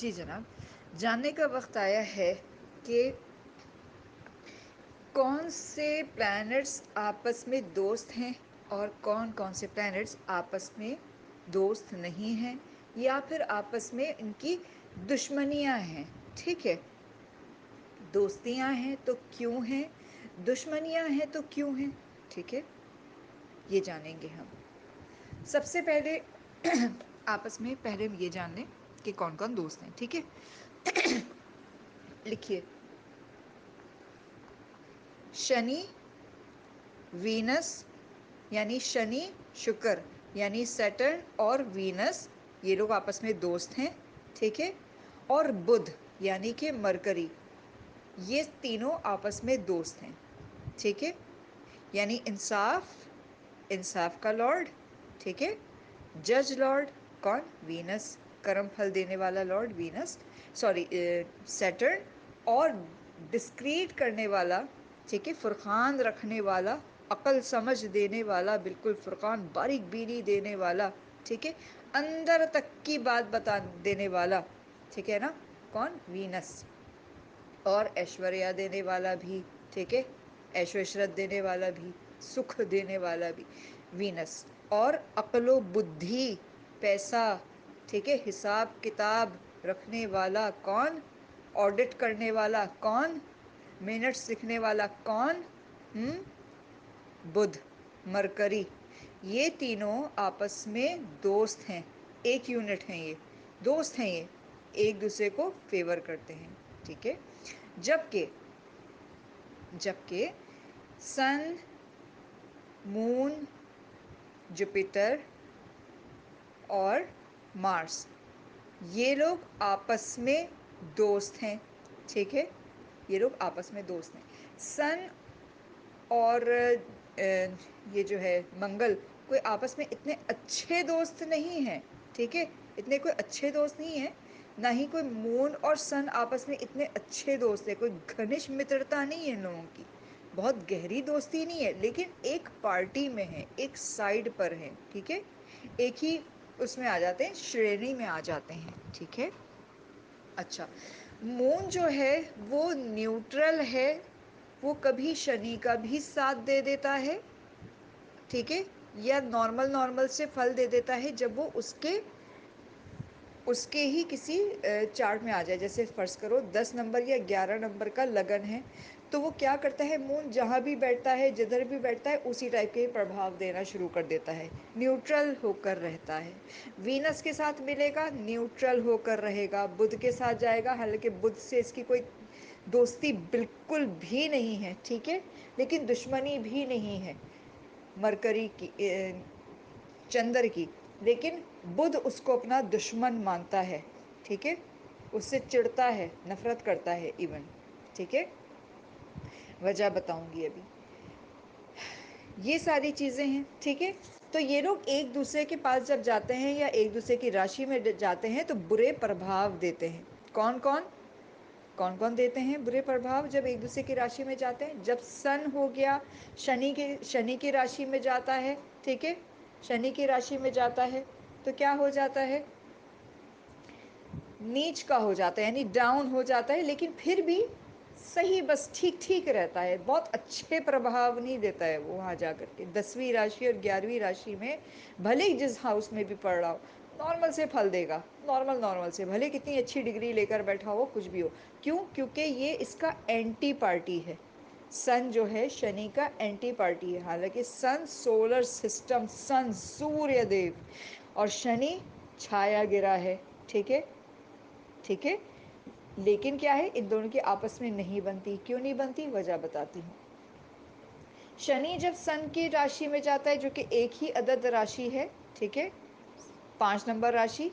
جی جناب، جاننے کا وقت آیا ہے کہ کون سے پلانٹس آپس میں دوست ہیں اور کون کون سے پلانٹس آپس میں دوست نہیں ہیں یا پھر آپس میں ان کی دشمنیاں ہیں. ٹھیک ہے، دوستیاں ہیں تو کیوں ہیں، دشمنیاں ہیں تو کیوں ہیں. ٹھیک ہے، یہ جانیں گے ہم. سب سے پہلے آپس میں پہلے یہ جان لیں کہ کون کون دوست ہیں. ٹھیک ہے، لکھیے: شنی، وینس یعنی شنی شکر یعنی سیٹرن اور وینس، یہ لوگ آپس میں دوست ہیں. ٹھیک ہے، اور بدھ یعنی کہ مرکری، یہ تینوں آپس میں دوست ہیں. ٹھیک ہے، یعنی انصاف، انصاف کا لارڈ. ٹھیک ہے، جج لارڈ کون؟ وینس، کرم پھل دینے والا لارڈ وینس، سوری سیٹرن. اور ڈسکریٹ کرنے والا، ٹھیک ہے، فرقان رکھنے والا، عقل سمجھ دینے والا، بالکل فرقان باریک بینی دینے والا، ٹھیک ہے، اندر تک کی بات بتا دینے والا، ٹھیک ہے نا، کون؟ وینس. اور ایشوریا دینے والا بھی، ٹھیک ہے، عیش و عشرت دینے والا بھی، سکھ دینے والا بھی، وینس. اور عقل و بدھی، پیسہ، ٹھیک ہے، حساب کتاب رکھنے والا کون؟ آڈٹ کرنے والا کون؟ منٹس لکھنے والا کون؟ بدھ، مرکری. یہ تینوں آپس میں دوست ہیں، ایک یونٹ ہیں، یہ دوست ہیں، یہ ایک دوسرے کو فیور کرتے ہیں. ٹھیک ہے، جبکہ سن، مون، جوپیٹر اور مارس، یہ لوگ آپس میں دوست ہیں. ٹھیک ہے، یہ لوگ آپس میں دوست ہیں. سن اور یہ جو ہے منگل، کوئی آپس میں اتنے اچھے دوست نہیں ہیں. ٹھیک ہے، اتنے کوئی اچھے دوست نہیں ہیں. نہ ہی کوئی مون اور سن آپس میں اتنے اچھے دوست ہیں. کوئی گھنش مترتا نہیں ہے ان لوگوں کی، بہت گہری دوستی نہیں ہے، لیکن ایک پارٹی میں ہے، ایک سائڈ پر ہے. ٹھیک ہے، ایک ہی اس میں آ جاتے ہیں، شرینی میں آ جاتے ہیں. ٹھیک ہے، اچھا، مون جو ہے وہ نیوٹرل ہے، وہ کبھی شنی کا بھی ساتھ دے دیتا ہے. ٹھیک ہے، یا نارمل سے پھل دے دیتا ہے جب وہ اس کے ہی کسی چارٹ میں آ جائے. جیسے فرض کرو 10 نمبر یا 11 نمبر کا لگن ہے، تو وہ کیا کرتا ہے، مون جہاں بھی بیٹھتا ہے، جدھر بھی بیٹھتا ہے، اسی ٹائپ کے پربھاؤ دینا شروع کر دیتا ہے، نیوٹرل ہو کر رہتا ہے. وینس کے ساتھ ملے گا، نیوٹرل ہو کر رہے گا. بدھ کے ساتھ جائے گا، حالانکہ بدھ سے اس کی کوئی دوستی بالکل بھی نہیں ہے. ٹھیک ہے، لیکن دشمنی بھی نہیں ہے مرکری کی، چندر کی، لیکن بدھ اس کو اپنا دشمن مانتا ہے. ٹھیک ہے، اس سے چڑھتا ہے، نفرت کرتا ہے ایون. ٹھیک ہے، وجہ بتاؤں گی ابھی. یہ ساری چیزیں ہیں. ٹھیک ہے، تو یہ لوگ ایک دوسرے کے پاس جب جاتے ہیں یا ایک دوسرے کی راشی میں جاتے ہیں تو برے پربھاؤ دیتے ہیں. کون کون دیتے ہیں برے پربھاؤ جب ایک دوسرے کی راشی میں جاتے ہیں؟ جب سن ہو گیا شنی کی راشی میں جاتا ہے. ٹھیک ہے، شنی کی راشی میں جاتا ہے تو کیا ہو جاتا ہے؟ نیچ کا ہو جاتا ہے، یعنی ڈاؤن ہو جاتا ہے، لیکن پھر بھی صحیح، بس ٹھیک رہتا ہے. بہت اچھے پربھاؤ نہیں دیتا ہے وہ وہاں جا کر کے. 10ویں راشی اور 11ویں راشی میں بھلے ہی جس ہاؤس میں بھی پڑھ رہا ہو، نارمل سے پھل دے گا. نارمل سے، بھلے کتنی اچھی ڈگری لے کر بیٹھا ہو، کچھ بھی ہو. کیوں؟ کیونکہ یہ اس کا اینٹی پارٹی ہے. سن جو ہے شنی کا اینٹی پارٹی ہے. حالانکہ سن سولر سسٹم، سن سوریہ دیو، اور شنی چھایا گرہ ہے. ٹھیک ہے، لیکن کیا ہے، ان دونوں کی آپس میں نہیں بنتی. کیوں نہیں بنتی؟ وجہ بتاتی ہوں. شنی جب سن کی راشی میں جاتا ہے، جو کہ ایک ہی عدد راشی ہے، ٹھیک ہے، 5 نمبر راشی،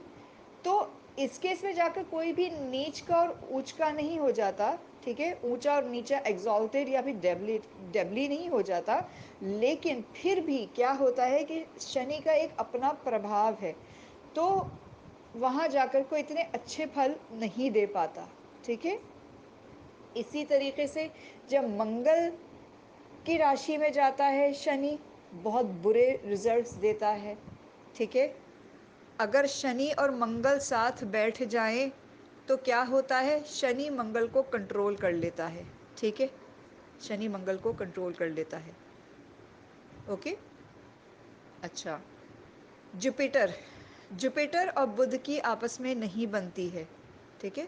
تو اس کیس میں جا کر کوئی بھی نیچ کا اور اونچ کا نہیں ہو جاتا. ٹھیک ہے، اونچا اور نیچا ایگزالٹیڈ یا پھر ڈیبلی نہیں ہو جاتا. لیکن پھر بھی کیا ہوتا ہے کہ شنی کا ایک اپنا پربھاو ہے، تو وہاں جا کر کوئی اتنے اچھے پھل نہیں دے پاتا. ٹھیک ہے، اسی طریقے سے جب منگل کی راشی میں جاتا ہے شنی، بہت برے ریزلٹس دیتا ہے. ٹھیک ہے، اگر شنی اور منگل ساتھ بیٹھ جائیں تو کیا ہوتا ہے، شنی منگل کو کنٹرول کر لیتا ہے، ٹھیک ہے، شنی منگل کو کنٹرول کر لیتا ہے، اوکے۔ اچھا، جوپیٹر اور بدھ کی آپس میں نہیں بنتی ہے، ٹھیک ہے،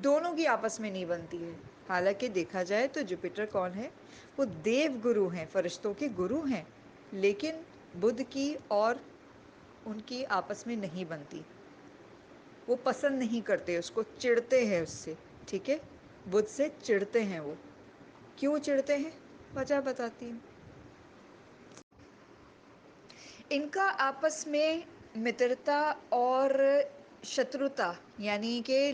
دونوں کی آپس میں نہیں بنتی ہے۔ حالانکہ دیکھا جائے تو جوپیٹر کون ہے، وہ دیو گرو ہیں، فرشتوں کے گرو ہیں، لیکن بدھ کی اور ان کی آپس میں نہیں بنتی، وہ پسند نہیں کرتے اس کو، چڑھتے ہیں اس سے، ٹھیک ہے، بدھ سے چڑھتے ہیں وہ، کیوں چڑھتے ہیں، وجہ بتاتی ہوں۔ ان کا آپس میں مترتا اور شتروتا، یعنی کہ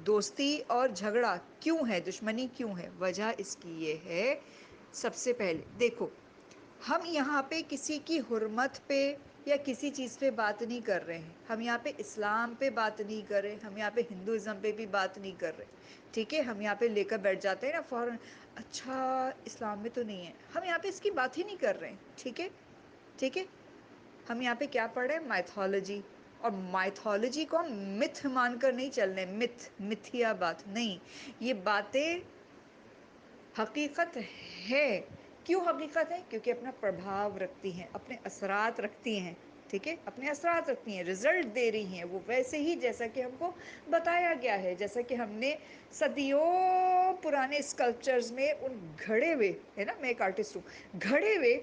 دوستی اور جھگڑا کیوں ہے، دشمنی کیوں ہے، وجہ اس کی یہ ہے، سب سے پہلے دیکھو، ہم یہاں پہ کسی کی حرمت پہ یا کسی چیز پہ بات نہیں کر رہے ہیں، ہم یہاں پہ اسلام پہ بات نہیں کر رہے، ہم یہاں پہ ہندوازم پہ بھی بات نہیں کر رہے، ٹھیک ہے، ہم یہاں پہ لے کر بیٹھ جاتے ہیں نا فوراً، اچھا اسلام میں تو نہیں ہے، ہم یہاں پہ اس کی بات ہی نہیں کر رہے ہیں، ٹھیک ہے، ٹھیک ہے، ہم یہاں پہ کیا پڑھ رہے ہیں، مائتھولوجی، اور مائتھولوجی کو ہم متھ مان کر نہیں چل رہے، متھیا بات نہیں، یہ باتیں حقیقت ہے، کیوں حقیقت ہے، کیونکہ اپنا پربھاؤ رکھتی ہیں، اپنے اثرات رکھتی ہیں، ٹھیک ہے، اپنے اثرات رکھتی ہیں، رزلٹ دے رہی ہیں وہ ویسے ہی جیسا کہ ہم کو بتایا گیا ہے، جیسا کہ ہم نے صدیوں پرانے اسکلپچرز میں ان گھڑے ہوئے ہے نا، میں ایک آرٹسٹ ہوں، گھڑے ہوئے،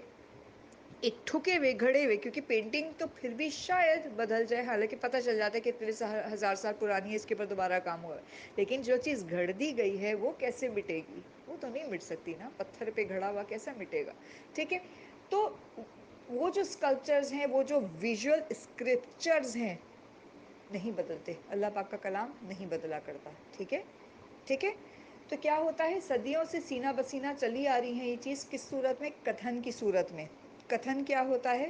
ایک ٹھکے ہوئے گھڑے ہوئے، کیونکہ پینٹنگ تو پھر بھی شاید بدل جائے، حالانکہ پتہ چل جاتا ہے کہ اتنے ہزار سال پرانی ہے، اس کے اوپر دوبارہ کام ہوا ہے، لیکن جو چیز گھڑ دی گئی ہے وہ کیسے مٹے گی، وہ تو نہیں مٹ سکتی نا، پتھر پہ گھڑا ہوا کیسا مٹے گا، ٹھیک ہے، تو وہ جو اسکلپچرز ہیں، وہ جو ویژول اسکرپچرز ہیں، نہیں بدلتے، اللہ پاک کا کلام نہیں بدلا کرتا، ٹھیک ہے، ٹھیک ہے، تو کیا ہوتا ہے، صدیوں سے سینہ بسینہ چلی آ رہی ہیں یہ چیز، کس صورت میں، کتھن کی صورت میں، کتھن کیا ہوتا ہے،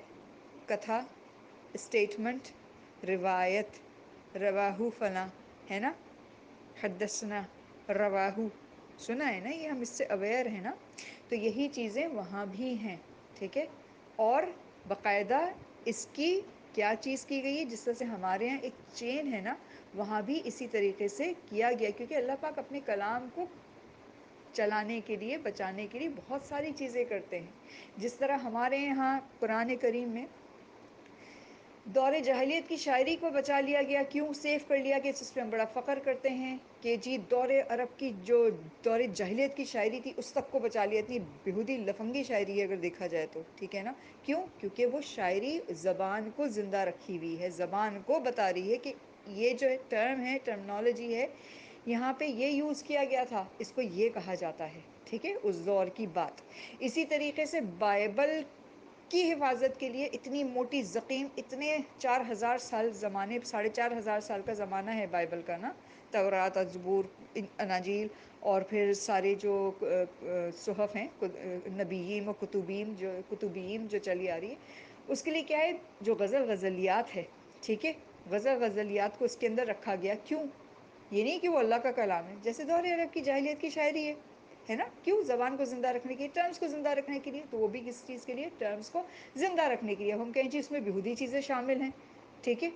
کتھا، اسٹیٹمنٹ، روایت، رواہو فلاں، ہے نا، حدثنا، رواہو، سنا ہے نا، یہ ہم اس سے اویئر ہیں نا، تو یہی چیزیں وہاں بھی ہیں، ٹھیک ہے، اور باقاعدہ اس کی کیا چیز کی گئی ہے، جس طرح سے ہمارے یہاں ایک چین ہے نا، وہاں بھی اسی طریقے سے کیا گیا، کیونکہ اللہ پاک اپنے کلام کو چلانے کے لیے، بچانے کے لیے بہت ساری چیزیں کرتے ہیں، جس طرح ہمارے یہاں قرآن کریم میں دور جاہلیت کی شاعری کو بچا لیا گیا، کیوں سیف کر لیا گیا، جس پہ ہم بڑا فخر کرتے ہیں کہ جی دور عرب کی جو دور جاہلیت کی شاعری تھی اس تک کو بچا لیا، اتنی بیہودی لفنگی شاعری ہے اگر دیکھا جائے تو، ٹھیک ہے نا، کیوں، کیونکہ وہ شاعری زبان کو زندہ رکھی ہوئی ہے، زبان کو بتا رہی ہے کہ یہ جو ٹرم ہے، ٹرمنالوجی ہے، یہاں پہ یہ یوز کیا گیا تھا، اس کو یہ کہا جاتا ہے، ٹھیک ہے، اس دور کی بات۔ اسی طریقے سے بائبل کی حفاظت کے لیے اتنی موٹی ضخیم، اتنے 4000 سال زمانے، 4500 سال کا زمانہ ہے بائبل کا نا، تورات اور زبور، اناجیل، اور پھر سارے جو صحف ہیں، نبیین و کتبین جو چلی آ رہی ہے، اس کے لیے کیا ہے، جو غزل غزلیات ہے، ٹھیک ہے، غزل غزلیات کو اس کے اندر رکھا گیا، کیوں، یہ نہیں کہ وہ اللہ کا کلام ہے، جیسے دور عرب کی جاہلیت کی شاعری ہے نا، کیوں، زبان کو زندہ رکھنے کے لیے، ٹرمز کو زندہ رکھنے کے لیے، تو وہ بھی کس چیز کے لیے، ٹرمز کو زندہ رکھنے کے لیے، ہم کہیں جی اس میں بیہودی چیزیں شامل ہیں، ٹھیک ہے،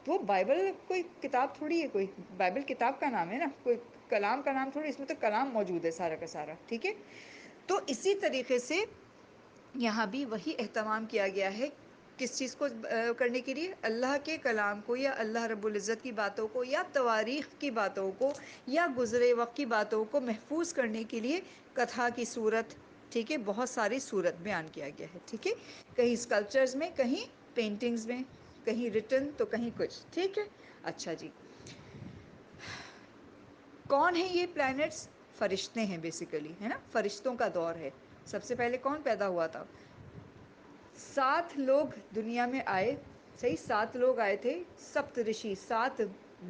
تو بائبل کوئی کتاب تھوڑی ہے، کوئی بائبل کتاب کا نام ہے نا، کوئی کلام کا نام تھوڑی، اس میں تو کلام موجود ہے سارا کا سارا، ٹھیک ہے، تو اسی طریقے سے یہاں بھی وہی اہتمام کیا گیا ہے، کس چیز کو کرنے کے لیے، اللہ کے کلام کو، یا اللہ رب العزت کی باتوں کو، یا تواریخ کی باتوں کو، یا گزرے وقت کی باتوں کو محفوظ کرنے کے لیے کتھا کی صورت، ٹھیک ہے، بہت ساری صورت بیان کیا گیا ہے، ٹھیک ہے، کہیں اسکلپچرز میں، کہیں پینٹنگز میں، کہیں ریٹن تو کہیں کچھ، ٹھیک ہے، اچھا جی، کون ہیں یہ پلانٹس، فرشتے ہیں بیسیکلی، ہے نا، فرشتوں کا دور ہے، سب سے پہلے کون پیدا ہوا تھا، 7 لوگ دنیا میں آئے، صحیح، 7 لوگ آئے تھے، سپت رشی، 7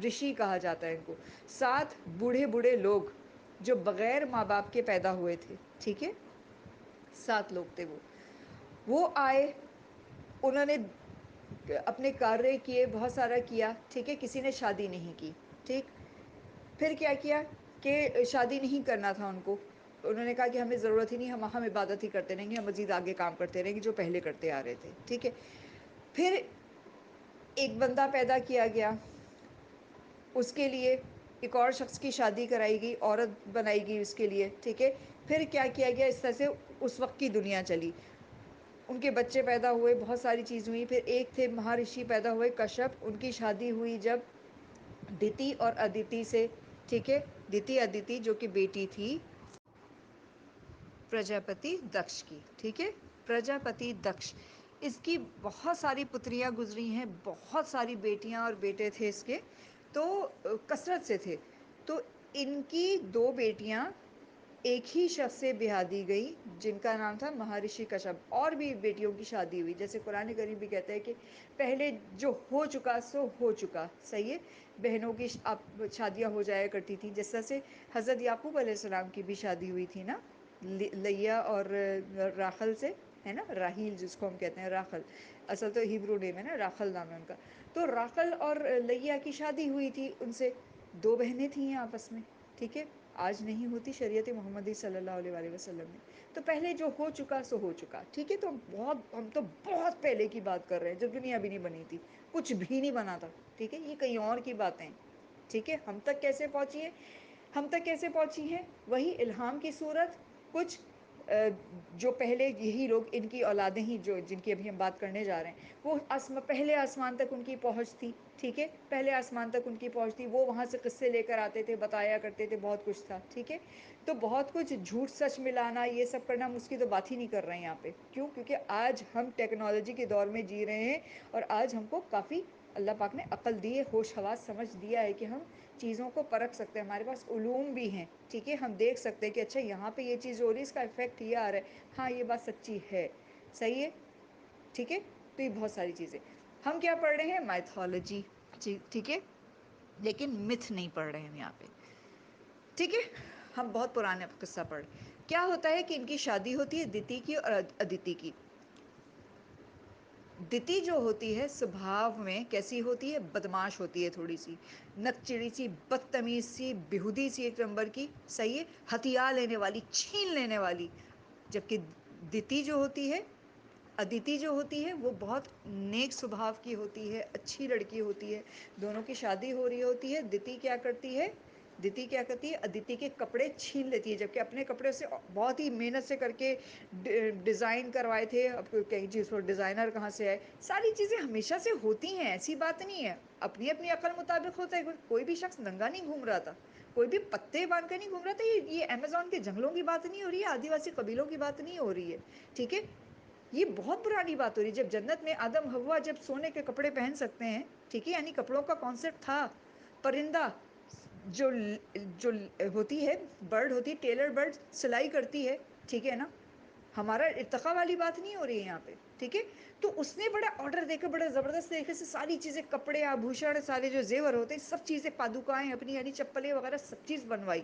رشی کہا جاتا ہے ان کو، 7 بوڑھے بوڑھے لوگ جو بغیر ماں باپ کے پیدا ہوئے تھے، ٹھیک ہے، 7 لوگ تھے وہ آئے، انہوں نے اپنے کاریہ کیے، بہت سارا کیا، ٹھیک ہے، کسی نے شادی نہیں کی، ٹھیک، پھر کیا کیا کہ شادی نہیں کرنا تھا ان کو، انہوں نے کہا کہ ہمیں ضرورت ہی نہیں، ہم عبادت ہی کرتے رہیں گے، ہم مزید آگے کام کرتے رہیں گے جو پہلے کرتے آ رہے تھے، ٹھیک ہے، پھر ایک بندہ پیدا کیا گیا اس کے لیے، ایک اور شخص کی شادی کرائی گئی، عورت بنائی گئی اس کے لیے، ٹھیک ہے. پھر کیا کیا گیا، اس طرح سے اس وقت کی دنیا چلی. ان کے بچے پیدا ہوئے، بہت ساری چیز ہوئی. پھر ایک تھے مہارشی پیدا ہوئے کشپ، ان کی شادی ہوئی جب دتی اور ادیتی سے، ٹھیک ہے. دتی ادیتی جو کہ بیٹی تھی پرجاپتی دکش کی، ٹھیک ہے. پرجاپتی دکش، اس کی بہت ساری پتریاں گزری ہیں، بہت ساری بیٹیاں اور بیٹے تھے اس کے، تو کثرت سے تھے. تو ان کی دو بیٹیاں ایک ہی شخص سے بیاہ دی گئی جن کا نام تھا مہارشی کشپ. اور بھی بیٹیوں کی شادی ہوئی، جیسے قرآن کریم بھی کہتا ہے کہ پہلے جو ہو چکا سو ہو چکا، صحیح ہے. بہنوں کی شادیاں ہو جایا کرتی تھیں، جس طرح سے حضرت یعقوب علیہ السلام کی بھی شادی ہوئی تھی نا، لیا اور راخل سے، ہے نا، راہیل جس کو ہم کہتے ہیں، راخل اصل تو ہیبرو نیم ہے نا، راخل نام ہے ان کا. تو راخل اور لیا کی شادی ہوئی تھی ان سے، دو بہنیں تھیں آپس میں، ٹھیک ہے. آج نہیں ہوتی شریعت محمدی صلی اللہ علیہ وآلہ وسلم میں. تو پہلے جو ہو چکا سو ہو چکا، ٹھیک ہے. تو ہم تو بہت پہلے کی بات کر رہے ہیں جب دنیا بھی نہیں بنی تھی، کچھ بھی نہیں بنا تھا، ٹھیک ہے. یہ کہیں اور کی باتیں، ٹھیک ہے. ہم تک کیسے پہنچی ہے، ہم تک کیسے پہنچی ہیں، وہی الہام کی صورت. کچھ جو پہلے یہی لوگ، ان کی اولادیں ہی جو جن کی ابھی ہم بات کرنے جا رہے ہیں، وہ پہلے آسمان تک ان کی پہنچ تھی، ٹھیک ہے. پہلے آسمان تک ان کی پہنچ تھی، وہ وہاں سے قصے لے کر آتے تھے، بتایا کرتے تھے، بہت کچھ تھا، ٹھیک ہے. تو بہت کچھ جھوٹ سچ ملانا، یہ سب کرنا، ہم اس کی تو بات ہی نہیں کر رہے ہیں یہاں پہ. کیوں؟ کیونکہ آج ہم ٹیکنالوجی کے دور میں جی رہے ہیں، اور آج ہم کو کافی اللہ پاک نے عقل دی ہے، ہوش حواس سمجھ دیا ہے کہ ہم چیزوں کو پرکھ سکتے ہیں. ہمارے پاس علوم بھی ہیں، ٹھیک ہے. ہم دیکھ سکتے ہیں کہ اچھا یہاں پہ یہ چیز ہو رہی ہے، اس کا افیکٹ یہ آ رہا ہے، ہاں یہ بات سچی ہے، صحیح ہے، ٹھیک ہے. تو یہ بہت ساری چیزیں ہم کیا پڑھ رہے ہیں، مائتھولوجی، ٹھیک ہے. لیکن متھ نہیں پڑھ رہے ہیں یہاں پہ، ٹھیک ہے. ہم بہت پرانا قصہ پڑھ. کیا ہوتا ہے کہ ان کی شادی ہوتی ہے دتی کی اور ادیتی کی. دتی جو ہوتی ہے سبھاؤ میں کیسی ہوتی ہے، بدماش ہوتی ہے، تھوڑی سی نک چڑی سی، بدتمیز سی، بیہودی سی ایک نمبر کی، صحیح ہے. ہتھیار لینے والی، چھین لینے والی. جبکہ دتی جو ہوتی ہے، ادیتی جو ہوتی ہے، وہ بہت نیک سبھاؤ کی ہوتی ہے، اچھی لڑکی ہوتی ہے. دونوں کی شادی ہو رہی ہوتی ہے. دتی کیا کرتی ہے، دتی کیا کرتی ہے، ادیتی کے کپڑے چھین لیتی ہے، جبکہ اپنے کپڑے سے بہت ہی محنت سے کر کے ڈیزائن کروائے تھے. اب کہیں چیز پر ڈیزائنر کہاں سے آئے. ساری چیزیں ہمیشہ سے ہوتی ہیں، ایسی بات نہیں ہے. اپنی اپنی عقل مطابق ہوتا ہے. کوئی بھی شخص ننگا نہیں گھوم رہا تھا، کوئی بھی پتے باندھ کر نہیں گھوم رہا تھا. یہ امیزون کے جنگلوں کی بات نہیں ہو رہی ہے، آدیواسی قبیلوں کی بات نہیں ہو رہی ہے، ٹھیک ہے. یہ بہت پرانی بات ہو رہی ہے. جب جنت میں آدم حوا جب سونے کے کپڑے پہن سکتے ہیں، ٹھیک ہے، یعنی کپڑوں کا کانسیپٹ تھا. پرندہ جو ہوتی ہے، برڈ ہوتی ہے، ٹیلر برڈ سلائی کرتی ہے، ٹھیک ہے نا. ہمارا ارتقا والی بات نہیں ہو رہی ہے یہاں پہ، ٹھیک ہے. تو اس نے بڑا آرڈر دے کر بڑے زبردست طریقے سے ساری چیزیں، کپڑے، آبھوشن، سارے جو زیور ہوتے ہیں، سب چیزیں، پادوکائیں اپنی، یعنی چپلیں وغیرہ، سب چیز بنوائی.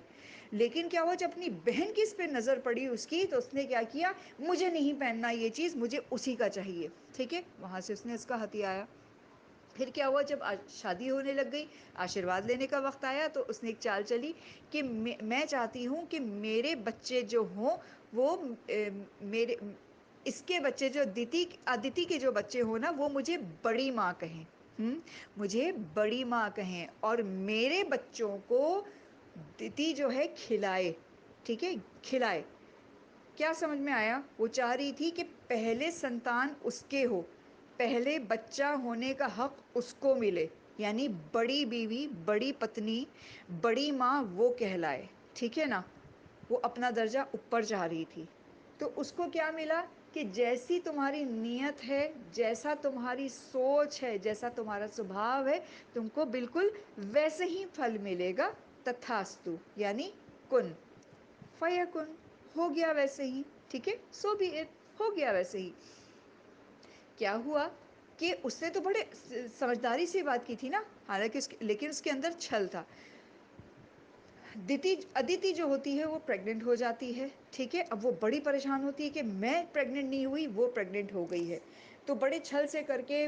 لیکن کیا ہوا، جب اپنی بہن کی اس پہ نظر پڑی اس کی، تو اس نے کیا کیا، مجھے نہیں پہننا یہ چیز، مجھے اسی کا چاہیے، ٹھیک ہے. وہاں سے اس نے اس کا ہتھیایا. پھر کیا ہوا، جب شادی ہونے لگ گئی، آشیرواد لینے کا وقت آیا، تو اس نے ایک چال چلی کہ میں چاہتی ہوں کہ میرے بچے جو ہوں وہ میرے اس کے بچے جو ادیتی کے جو بچے ہوں نا، وہ مجھے بڑی ماں کہیں، مجھے بڑی ماں کہیں، اور میرے بچوں کو دتی جو ہے کھلائے، ٹھیک ہے، کھلائے. کیا سمجھ میں آیا؟ وہ چاہ رہی تھی کہ پہلے سنتان اس کے ہو، پہلے بچہ ہونے کا حق اس کو ملے، یعنی بڑی بیوی، بڑی پتنی، بڑی ماں وہ کہلائے، ٹھیک ہے نا. وہ اپنا درجہ اوپر چاہ رہی تھی. تو اس کو کیا ملا کہ جیسی تمہاری نیت ہے، جیسا تمہاری سوچ ہے، جیسا تمہارا سبھاؤ ہے، تم کو بالکل ویسے ہی پھل ملے گا. تتھاستو، یعنی کن فیکن، ہو گیا ویسے ہی، ٹھیک ہے. سو بھی ہو گیا ویسے ہی. کیا ہوا کہ اس نے تو بڑے سمجھداری سے بات کی تھی نا، حالانکہ لیکن اس کے اندر چھل تھا. ادیتی جو ہوتی ہے وہ پریگننٹ ہو جاتی ہے، ٹھیک ہے. اب وہ بڑی پریشان ہوتی ہے کہ میں پریگننٹ نہیں ہوئی، وہ پریگننٹ ہو گئی ہے. تو بڑے چھل سے کر کے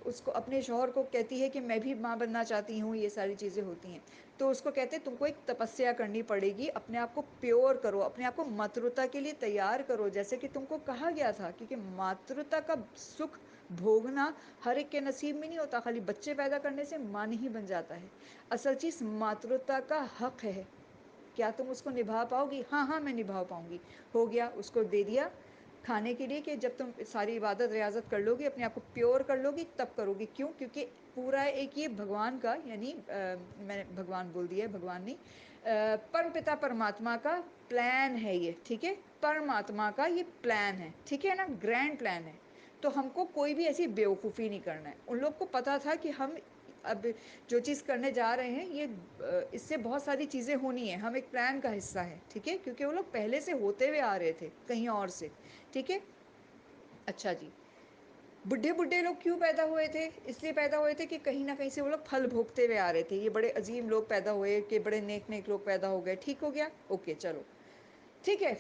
اس کو، اپنے شوہر کو کہتی ہے کہ میں بھی ماں بننا چاہتی ہوں. یہ ساری چیزیں ہوتی ہیں. تو اس کو کہتے ہیں تم کو ایک تپسیا کرنی پڑے گی، اپنے آپ کو پیور کرو، اپنے آپ کو ماترتا کے لیے تیار کرو، جیسے کہ تم کو کہا گیا تھا. کیونکہ ماترتا کا سکھ بھوگنا ہر ایک کے نصیب میں نہیں ہوتا، خالی بچے پیدا کرنے سے ماں نہیں بن جاتا ہے۔ اصل چیز ماترتا کا حق ہے، کیا تم اس کو نبھا پاؤ گی؟ ہاں ہاں میں نبھا پاؤں گی، ہو گیا، اس کو دے دیا کھانے کے لیے کہ جب تم ساری عبادت ریاضت کر لو گی، اپنے آپ کو پیور کر لو گی، تب کرو گی۔ کیوں؟ کیونکہ پورا ایک یہ بھگوان کا، یعنی میں نے بھگوان بول دیا ہے، بھگوان نہیں، پرم پتا پرماتما کا پلان ہے یہ، ٹھیک ہے؟ پرماتما کا یہ پلان ہے، ٹھیک ہے نا، گرینڈ پلان ہے۔ تو ہم کو کوئی بھی ایسی بیوقوفی نہیں کرنا ہے۔ ان لوگ کو پتا تھا کہ ہم اب جو چیز کرنے جا رہے ہیں یہ اس سے بہت ساری چیزیں ہونی ہیں، ہم ایک پلان کا حصہ ہیں، ٹھیک ہے؟ کیونکہ وہ لوگ پہلے سے ہوتے ہوئے آ رہے تھے کہیں اور سے، ٹھیک ہے؟ اچھا جی، بڈھے بڈھے لوگ کیوں پیدا ہوئے تھے؟ اس لیے پیدا ہوئے تھے کہ کہیں نہ کہیں سے وہ لوگ پھل بھوگتے ہوئے آ رہے تھے۔ یہ بڑے عظیم لوگ پیدا ہوئے کہ بڑے نیک نیک لوگ پیدا ہو گئے، ٹھیک ہو گیا؟ اوکے چلو ٹھیک ہے،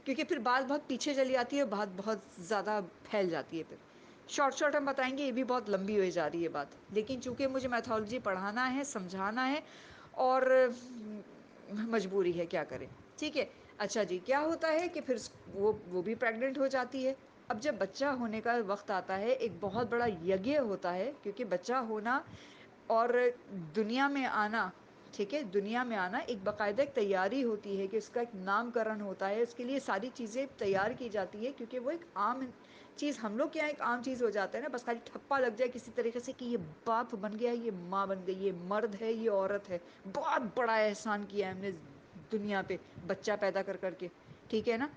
کیونکہ پھر بات بہت پیچھے چلی جاتی ہے، بات بہت زیادہ پھیل جاتی ہے، پھر شارٹ شارٹ ہم بتائیں گے، یہ بھی بہت لمبی ہوئی جا رہی ہے بات، لیکن چونکہ مجھے میتھولوجی پڑھانا ہے، سمجھانا ہے، اور مجبوری ہے، کیا کریں، ٹھیک ہے؟ اچھا جی، کیا ہوتا ہے کہ پھر وہ بھی پریگننٹ ہو جاتی ہے۔ اب جب بچہ ہونے کا وقت آتا ہے، ایک بہت بڑا یگیہ ہوتا ہے، کیونکہ بچہ ہونا اور دنیا میں آنا، ٹھیک ہے، دنیا میں آنا ایک باقاعدہ ایک تیاری ہوتی ہے کہ اس کا ایک نام کرن ہوتا ہے، اس کے لیے ساری چیزیں تیار کی جاتی ہے، کیونکہ وہ ایک عام چیز، ہم لوگ کے یہاں ایک عام چیز ہو جاتا ہے نا، بس خالی ٹھپا لگ جائے کسی طریقے سے کہ یہ باپ بن گیا، یہ ماں بن گئی، یہ مرد ہے، یہ عورت ہے، بہت بڑا احسان کیا ہے ہم نے دنیا پہ بچہ پیدا کر کر کے، ٹھیک ہے نا؟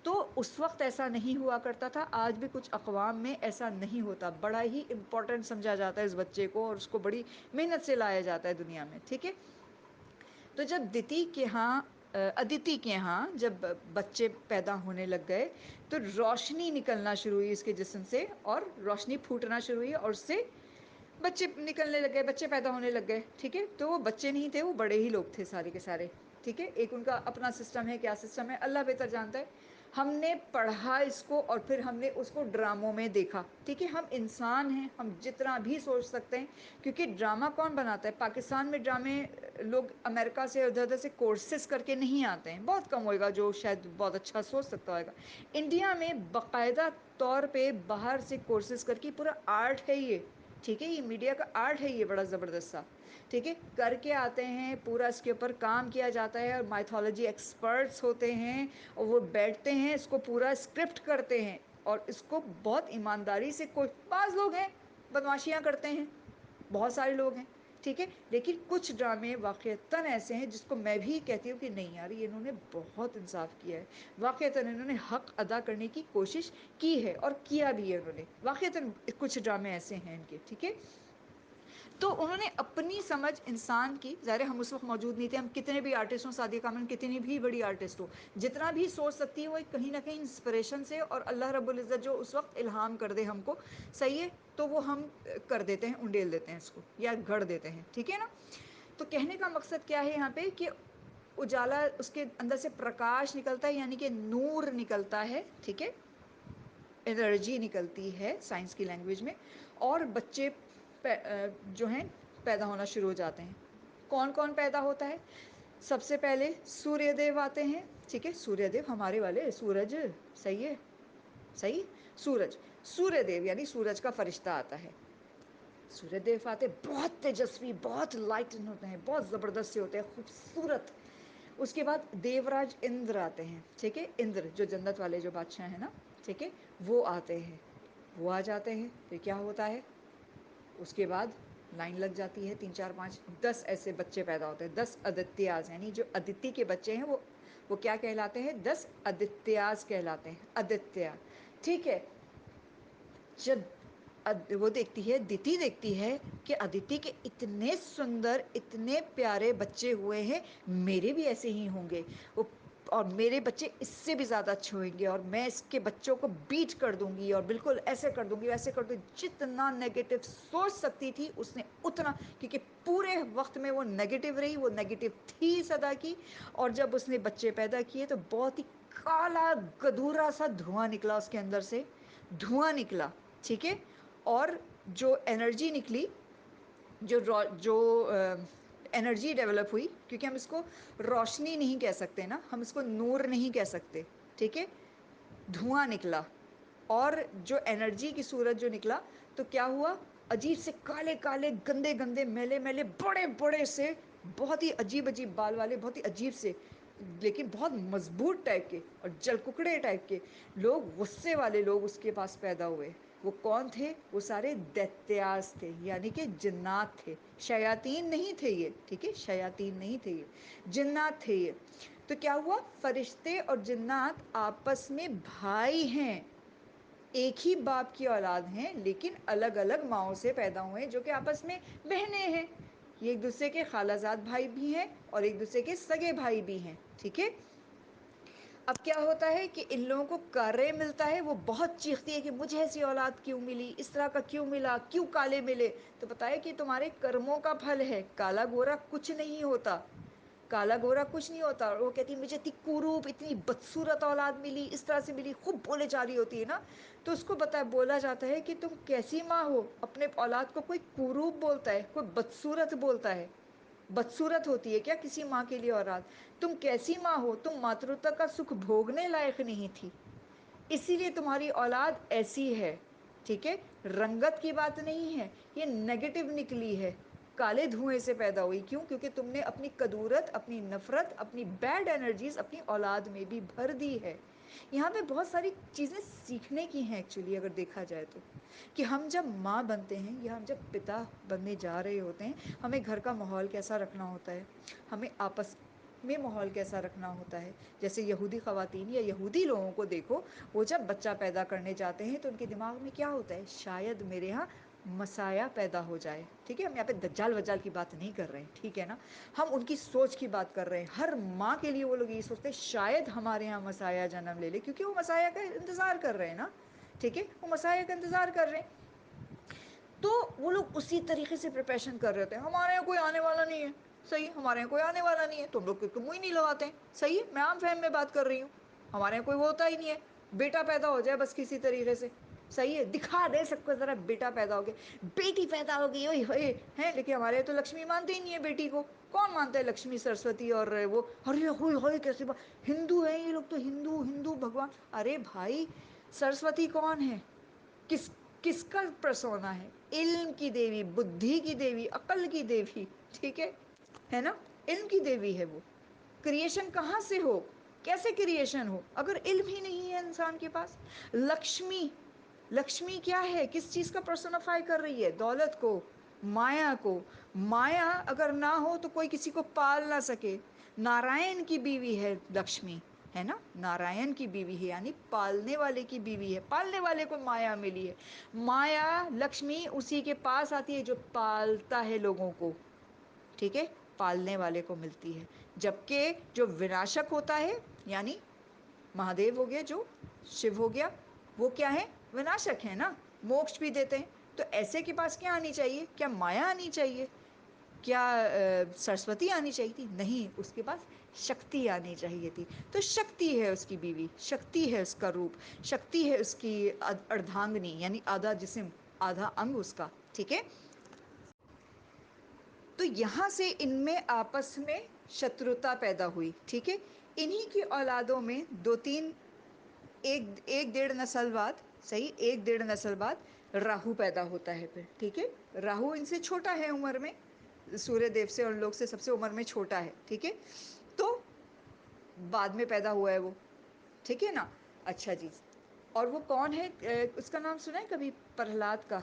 تو اس وقت ایسا نہیں ہوا کرتا تھا، آج بھی کچھ اقوام میں ایسا نہیں ہوتا، بڑا ہی امپورٹنٹ سمجھا جاتا ہے اس بچے کو، اور اس کو بڑی محنت سے لایا جاتا ہے دنیا میں، ٹھیک ہے؟ تو جب ادیتی کے ہاں جب بچے پیدا ہونے لگ گئے تو روشنی نکلنا شروع ہوئی اس کے جسم سے، اور روشنی پھوٹنا شروع ہوئی، اور اس سے بچے نکلنے لگ گئے، بچے پیدا ہونے لگ گئے، ٹھیک ہے؟ تو وہ بچے نہیں تھے، وہ بڑے ہی لوگ تھے سارے کے سارے، ٹھیک ہے؟ ایک ان کا اپنا سسٹم ہے، کیا سسٹم ہے اللہ بہتر جانتا ہے، ہم نے پڑھا اس کو، اور پھر ہم نے اس کو ڈراموں میں دیکھا، ٹھیک ہے؟ ہم انسان ہیں، ہم جتنا بھی سوچ سکتے ہیں، کیونکہ ڈرامہ کون بناتا ہے؟ پاکستان میں ڈرامے لوگ امریکہ سے ادھر ادھر سے کورسز کر کے نہیں آتے ہیں، بہت کم ہوئے گا جو شاید بہت اچھا سوچ سکتا ہوئے گا۔ انڈیا میں باقاعدہ طور پہ باہر سے کورسز کر کے پورا آرٹ ہے یہ، ٹھیک ہے؟ یہ میڈیا کا آرٹ ہے، یہ بڑا زبردست سا، ٹھیک ہے؟ کر کے آتے ہیں، پورا اس کے اوپر کام کیا جاتا ہے، اور مائتھولوجی ایکسپرٹس ہوتے ہیں، اور وہ بیٹھتے ہیں، اس کو پورا اسکرپٹ کرتے ہیں، اور اس کو بہت ایمانداری سے، کوئی بعض لوگ ہیں بدمعاشیاں کرتے ہیں، بہت سارے لوگ ہیں، ٹھیک ہے؟ لیکن کچھ ڈرامے واقعتاً ایسے ہیں جس کو میں بھی کہتی ہوں کہ نہیں یار، یہ انہوں نے بہت انصاف کیا ہے، واقعتاً انہوں نے حق ادا کرنے کی کوشش کی ہے، اور کیا بھی ہے انہوں نے، واقعتاً کچھ ڈرامے ایسے ہیں ان کے، ٹھیک ہے؟ تو انہوں نے اپنی سمجھ انسان کی، ظاہر ہے ہم اس وقت موجود نہیں تھے، ہم کتنے بھی آرٹسٹ ہوں، سعدیہ کامن کتنی بھی بڑی آرٹسٹ ہو، جتنا بھی سوچ سکتی ہے وہ ایک کہیں نہ کہیں انسپریشن سے، اور اللہ رب العزت جو اس وقت الہام کر دے ہم کو، صحیح ہے، تو وہ ہم کر دیتے ہیں، انڈیل دیتے ہیں اس کو، یا گھڑ دیتے ہیں، ٹھیک ہے نا؟ تو کہنے کا مقصد کیا ہے یہاں پہ کہ اجالا، اس کے اندر سے پرکاش نکلتا ہے، یعنی کہ نور نکلتا ہے، ٹھیک ہے؟ انرجی نکلتی ہے سائنس کی لینگویج میں، اور بچے جو ہیں پیدا ہونا شروع ہو جاتے ہیں۔ کون کون پیدا ہوتا ہے؟ سب سے پہلے سوریہ دیو آتے ہیں، ٹھیک ہے؟ سوریہ دیو ہمارے والے سورج، صحیح ہے، صحیح، سوریہ دیو یعنی سورج کا فرشتہ آتا ہے، سوریہ دیو آتے، بہت تیجسوی، بہت لائٹن ہوتے ہیں، بہت زبردست سے ہوتے ہیں، خوبصورت۔ اس کے بعد دیوراج اندر آتے ہیں، ٹھیک ہے؟ اندر جو جنت والے جو بادشاہ ہیں نا، ٹھیک ہے؟ وہ آتے ہیں، وہ آ جاتے ہیں، پھر کیا ہوتا ہے؟ اس کے بعد لائن لگ جاتی ہے، 3 4 5 10 ایسے بچے پیدا ہوتے ہیں، 10 آدتیاز، یعنی جو ادتی کے بچے ہیں وہ کیا کہلاتے ہیں؟ 10 آدتیاز کہلاتے ہیں، آدتیہ، ٹھیک ہے؟ جب وہ دیکھتی ہے، دتی دیکھتی ہے کہ ادتی کے اتنے سندر، اتنے پیارے بچے ہوئے ہیں، میرے بھی ایسے ہی ہوں گے، اور میرے بچے اس سے بھی زیادہ اچھے ہوئیں گے، اور میں اس کے بچوں کو بیٹ کر دوں گی، اور بالکل ایسے کر دوں گی، ویسے کر دوں گی، جتنا نیگیٹو سوچ سکتی تھی اس نے اتنا، کیونکہ پورے وقت میں وہ نیگیٹو رہی، وہ نیگیٹو تھی سدا کی، اور جب اس نے بچے پیدا کیے تو بہت ہی کالا گدورا سا دھواں نکلا اس کے اندر سے، دھواں نکلا، ٹھیک ہے؟ اور جو انرجی نکلی، جو انرجی ڈیولپ ہوئی، کیونکہ ہم اس کو روشنی نہیں کہہ سکتے نا، ہم اس کو نور نہیں کہہ سکتے، ٹھیک ہے؟ دھواں نکلا، اور جو انرجی کی صورت جو نکلا تو کیا ہوا، عجیب سے کالے کالے گندے گندے میلے میلے بڑے بڑے سے بہت ہی عجیب عجیب بال والے، بہت ہی عجیب سے لیکن بہت مضبوط ٹائپ کے اور جلککڑے ٹائپ کے لوگ، غصے والے لوگ اس کے پاس پیدا ہوئے۔ وہ کون تھے؟ وہ سارے دیتیاز تھے، یعنی کہ جنات تھے، شیاطین نہیں تھے یہ، ٹھیک ہے، شیاطین نہیں تھے یہ، جنات تھے یہ۔ تو کیا ہوا، فرشتے اور جنات آپس میں بھائی ہیں، ایک ہی باپ کی اولاد ہیں لیکن الگ الگ ماؤں سے پیدا ہوئے ہیں، جو کہ آپس میں بہنیں ہیں، یہ ایک دوسرے کے خالہ زاد بھائی بھی ہیں اور ایک دوسرے کے سگے بھائی بھی ہیں، ٹھیک ہے۔ اب کیا ہوتا ہے کہ ان لوگوں کو کارے ملتا ہے، وہ بہت چیختی ہے کہ مجھے ایسی اولاد کیوں ملی، اس طرح کا کیوں ملا، کیوں کالے ملے؟ تو بتایا کہ تمہارے کرموں کا پھل ہے، کالا گورا کچھ نہیں ہوتا، کالا گورا کچھ نہیں ہوتا۔ اور وہ کہتی مجھے اتنی کوروپ، اتنی بدصورت اولاد ملی، اس طرح سے ملی، خوب بولے جا رہی ہوتی ہے نا، تو اس کو بولا جاتا ہے کہ تم کیسی ماں ہو، اپنے اولاد کو کوئی کوروپ بولتا ہے، کوئی بدصورت بولتا ہے؟ بدصورت ہوتی ہے کیا کسی ماں کے لیے اولاد؟ تم کیسی ماں ہو، تم ماترتا کا سکھ بھوگنے لائق نہیں تھی، اسی لیے تمہاری اولاد ایسی ہے، ٹھیک ہے۔ رنگت کی بات نہیں ہے، یہ نیگیٹو نکلی ہے، کالے دھوئیں سے پیدا ہوئی، کیوں؟ کیونکہ تم نے اپنی کدورت، اپنی نفرت، اپنی بیڈ انرجیز اپنی اولاد میں بھی بھر دی ہے۔ یہاں پہ بہت ساری چیزیں سیکھنے کی ہیں ایکچولی، اگر دیکھا جائے تو، کہ ہم جب ماں بنتے ہیں یا ہم جب پتا بننے جا رہے ہوتے ہیں، ہمیں گھر کا ماحول کیسا رکھنا ہوتا ہے، ہمیں آپس میں ماحول کیسا رکھنا ہوتا ہے۔ جیسے یہودی خواتین یا یہودی لوگوں کو دیکھو، وہ جب بچہ پیدا کرنے جاتے ہیں تو ان کے دماغ میں کیا ہوتا ہے، شاید میرے ہاں مسایا پیدا ہو جائے، ٹھیک ہے، ہم یہاں پہ دجال وجال کی بات نہیں کر رہے ہیں، ٹھیک ہے نا، ہم ان کی سوچ کی بات کر رہے ہیں۔ ہر ماں کے لیے وہ لوگ یہ سوچتے ہیں شاید ہمارے ہاں مسایا جنم لے لے، کیونکہ وہ مسایا کا انتظار کر رہے ہیں نا، ٹھیک ہے، وہ مسایا کا انتظار کر رہے ہیں، تو وہ لوگ اسی طریقے سے پریپریشن کر رہے ہوتے ہیں۔ ہمارے یہاں کوئی آنے والا نہیں ہے، صحیح، ہمارے یہاں کوئی آنے والا نہیں ہے، تم لوگ منہ ہی نہیں لگاتے ہیں، صحیح ہے، میں عام فہم میں بات کر رہی ہوں، ہمارے یہاں کوئی ہوتا ہی نہیں ہے، بیٹا پیدا ہو جائے بس کسی طریقے سے، صحیح ہے، دکھا دے سب کو ذرا بیٹا پیدا ہو گیا، بیٹی پیدا ہو گئی، اوئے ہوئے ہیں، لیکن ہمارے یہاں تو لکشمی مانتے ہی نہیں ہے بیٹی کو، کون مانتا ہے لکشمی سرسوتی اور وہ، ارے ہوئے ہوئے کیسے ہندو ہیں یہ لوگ تو، ہندو ہندو بھگوان، ارے بھائی سرسوتی کون ہے؟ کس کس کا پرسونا ہے؟ علم کی دیوی، بدھی کی دیوی، عقل کی دیوی، ٹھیک ہے نا، علم کی دیوی ہے وہ۔ کریشن کہاں سے ہو، کیسے کریشن ہو اگر علم ہی نہیں ہے انسان کے پاس؟ لکشمی، لکشمی کیا ہے، کس چیز کا پرسونیفائی کر رہی ہے؟ دولت کو، مایا کو، مایا اگر نہ ہو تو کوئی کسی کو پال نہ سکے۔ نارائن کی بیوی ہے لکشمی، ہے نا، نارائن کی بیوی ہے، یعنی پالنے والے کی بیوی ہے، پالنے والے کو مایا ملی ہے۔ مایا لکشمی اسی کے پاس آتی ہے جو پالتا ہے لوگوں کو، ٹھیک ہے، پالنے والے کو ملتی ہے۔ جبکہ جو وناشک ہوتا ہے، یعنی مہادیو ہو گیا، جو شیو ہو گیا، وہ کیا ہے، وناشک ہے نا، موکش بھی دیتے ہیں، تو ایسے کے پاس کیا آنی چاہیے، کیا مایا آنی چاہیے، کیا سرسوتی آنی چاہیے تھی؟ نہیں، اس کے پاس شکتی آنی چاہیے تھی، تو شکتی ہے اس کی بیوی، شکتی ہے اس کا روپ، شکتی ہے اس کی اردھانگنی، یعنی آدھا جسم، آدھا انگ اس کا، ٹھیک ہے۔ تو یہاں سے ان میں آپس میں شتروتا پیدا ہوئی، ٹھیک ہے، انہی کی اولادوں میں دو تین، ایک ڈیڑھ نسل بعد، صحیح، ایک ڈیڑھ نسل بعد راہو پیدا ہوتا ہے پھر، ٹھیک ہے، راہو ان سے چھوٹا ہے عمر میں، سوریہ دیو سے اور لوگ سے سب سے عمر میں چھوٹا ہے، ٹھیک ہے، تو بعد میں پیدا ہوا ہے وہ، ٹھیک ہے نا، اچھا جی، اور وہ کون ہے، اس کا نام سنا ہے کبھی، پرہلاد کا؟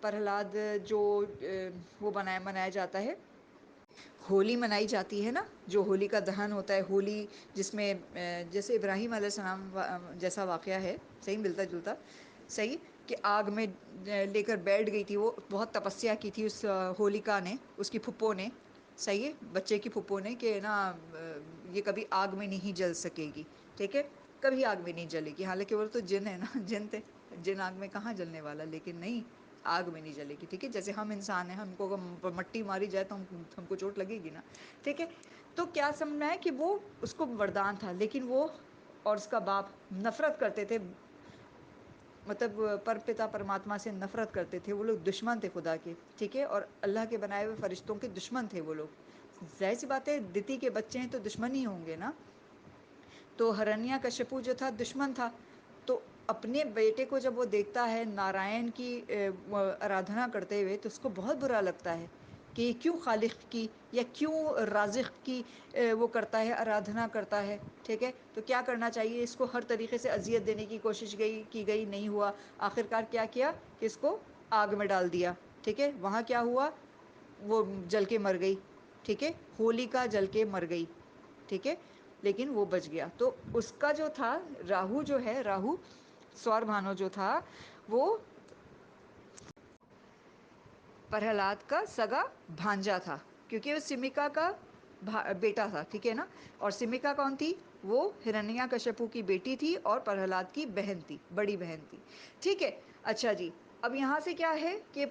پرہلاد جو وہ منایا جاتا ہے، ہولی منائی جاتی ہے نا، جو ہولی کا دہن ہوتا ہے، ہولی جس میں جیسے ابراہیم علیہ السلام جیسا واقعہ ہے، صحیح ملتا جلتا، صحیح، کہ آگ میں لے کر بیٹھ گئی تھی وہ، بہت تپسیا کی تھی اس ہولکا نے، اس کی پھپھو نے، صحیح ہے، بچے کی پھپھو نے، کہ نا یہ کبھی آگ میں نہیں جل سکے گی، ٹھیک ہے، کبھی آگ میں نہیں جلے گی، حالانکہ وہ تو جن ہے نا، جن تھے، جن آگ میں کہاں جلنے والا، لیکن نہیں، آگ میں نہیں جلے گی، ٹھیک ہے، جیسے ہم انسان ہیں، ہم کو مٹی ماری جائے تو ہم کو چوٹ لگے گی نا، ٹھیک ہے، تو کیا سمجھنا ہے کہ وہ اس کو وردان تھا، لیکن وہ اور اس کا باپ نفرت کرتے تھے، مطلب پرپتا پرماتما سے نفرت کرتے تھے، وہ لوگ دشمن تھے خدا کے، ٹھیک ہے، اور اللہ کے بنائے ہوئے فرشتوں کے دشمن تھے وہ لوگ، ظاہر سی بات ہے، دتی کے بچے ہیں تو دشمن ہی ہوں گے نا، تو ہرنیا کشپو جو تھا دشمن تھا، تو اپنے بیٹے کو جب وہ دیکھتا ہے نارائن کی آرادھنا کرتے ہوئے تو اس کو بہت برا لگتا ہے کہ یہ کیوں خالق کی یا کیوں رازق کی وہ کرتا ہے، آرادھنا کرتا ہے، ٹھیک ہے؟ تو کیا کرنا چاہیے، اس کو ہر طریقے سے اذیت دینے کی کوشش کی گئی، نہیں ہوا، آخرکار کیا کیا کہ اس کو آگ میں ڈال دیا، ٹھیک ہے؟ وہاں کیا ہوا، وہ جل کے مر گئی، ٹھیک ہے؟ ہولکا جل کے مر گئی، ٹھیک ہے؟ لیکن وہ بچ گیا۔ تو اس کا جو تھا راہو، جو ہے راہو سور بھانو جو تھا، وہ پرہلاد کا سگا بھانجا تھا، کیونکہ وہ سمکا کا بیٹا تھا، ٹھیک ہے نا؟ اور سمکا کون تھی؟ وہ ہرنیا کشپو کی بیٹی تھی اور پرہلاد کی بہن تھی، بڑی بہن تھی، ٹھیک ہے؟ اچھا جی، اب یہاں سے کیا ہے کہ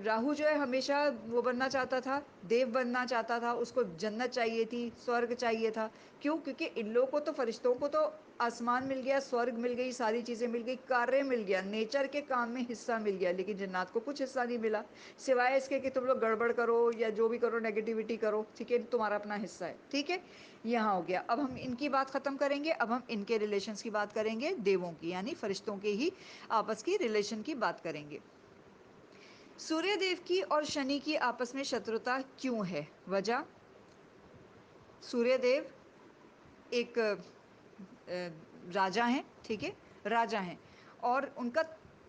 راہو جو ہے ہمیشہ وہ بننا چاہتا تھا، دیو بننا چاہتا تھا، اس کو جنت چاہیے تھی، سورگ چاہیے تھا، کیوں؟ کیونکہ ان لوگوں کو تو، فرشتوں کو تو آسمان مل گیا، سورگ مل گئی، ساری چیزیں مل گئی، کاریہ مل گیا، نیچر کے کام میں حصہ مل گیا، لیکن جنات کو کچھ حصہ نہیں ملا، سوائے اس کے کہ تم لوگ گڑبڑ کرو یا جو بھی کرو، نیگیٹیوٹی کرو، ٹھیک ہے؟ تمہارا اپنا حصہ ہے، ٹھیک ہے؟ یہاں ہو گیا۔ اب ہم ان کی بات ختم کریں گے، اب ہم ان کے ریلیشنز کی بات کریں گے، دیووں کی، یعنی فرشتوں کے ہی آپس کی ریلیشن کی بات کریں گے۔ سوریہ دیو کی اور شنی کی آپس میں شتروتا کیوں ہے؟ وجہ، سوریہ دیو ایک راجا ہیں، ٹھیک ہے؟ راجا ہیں، اور ان کا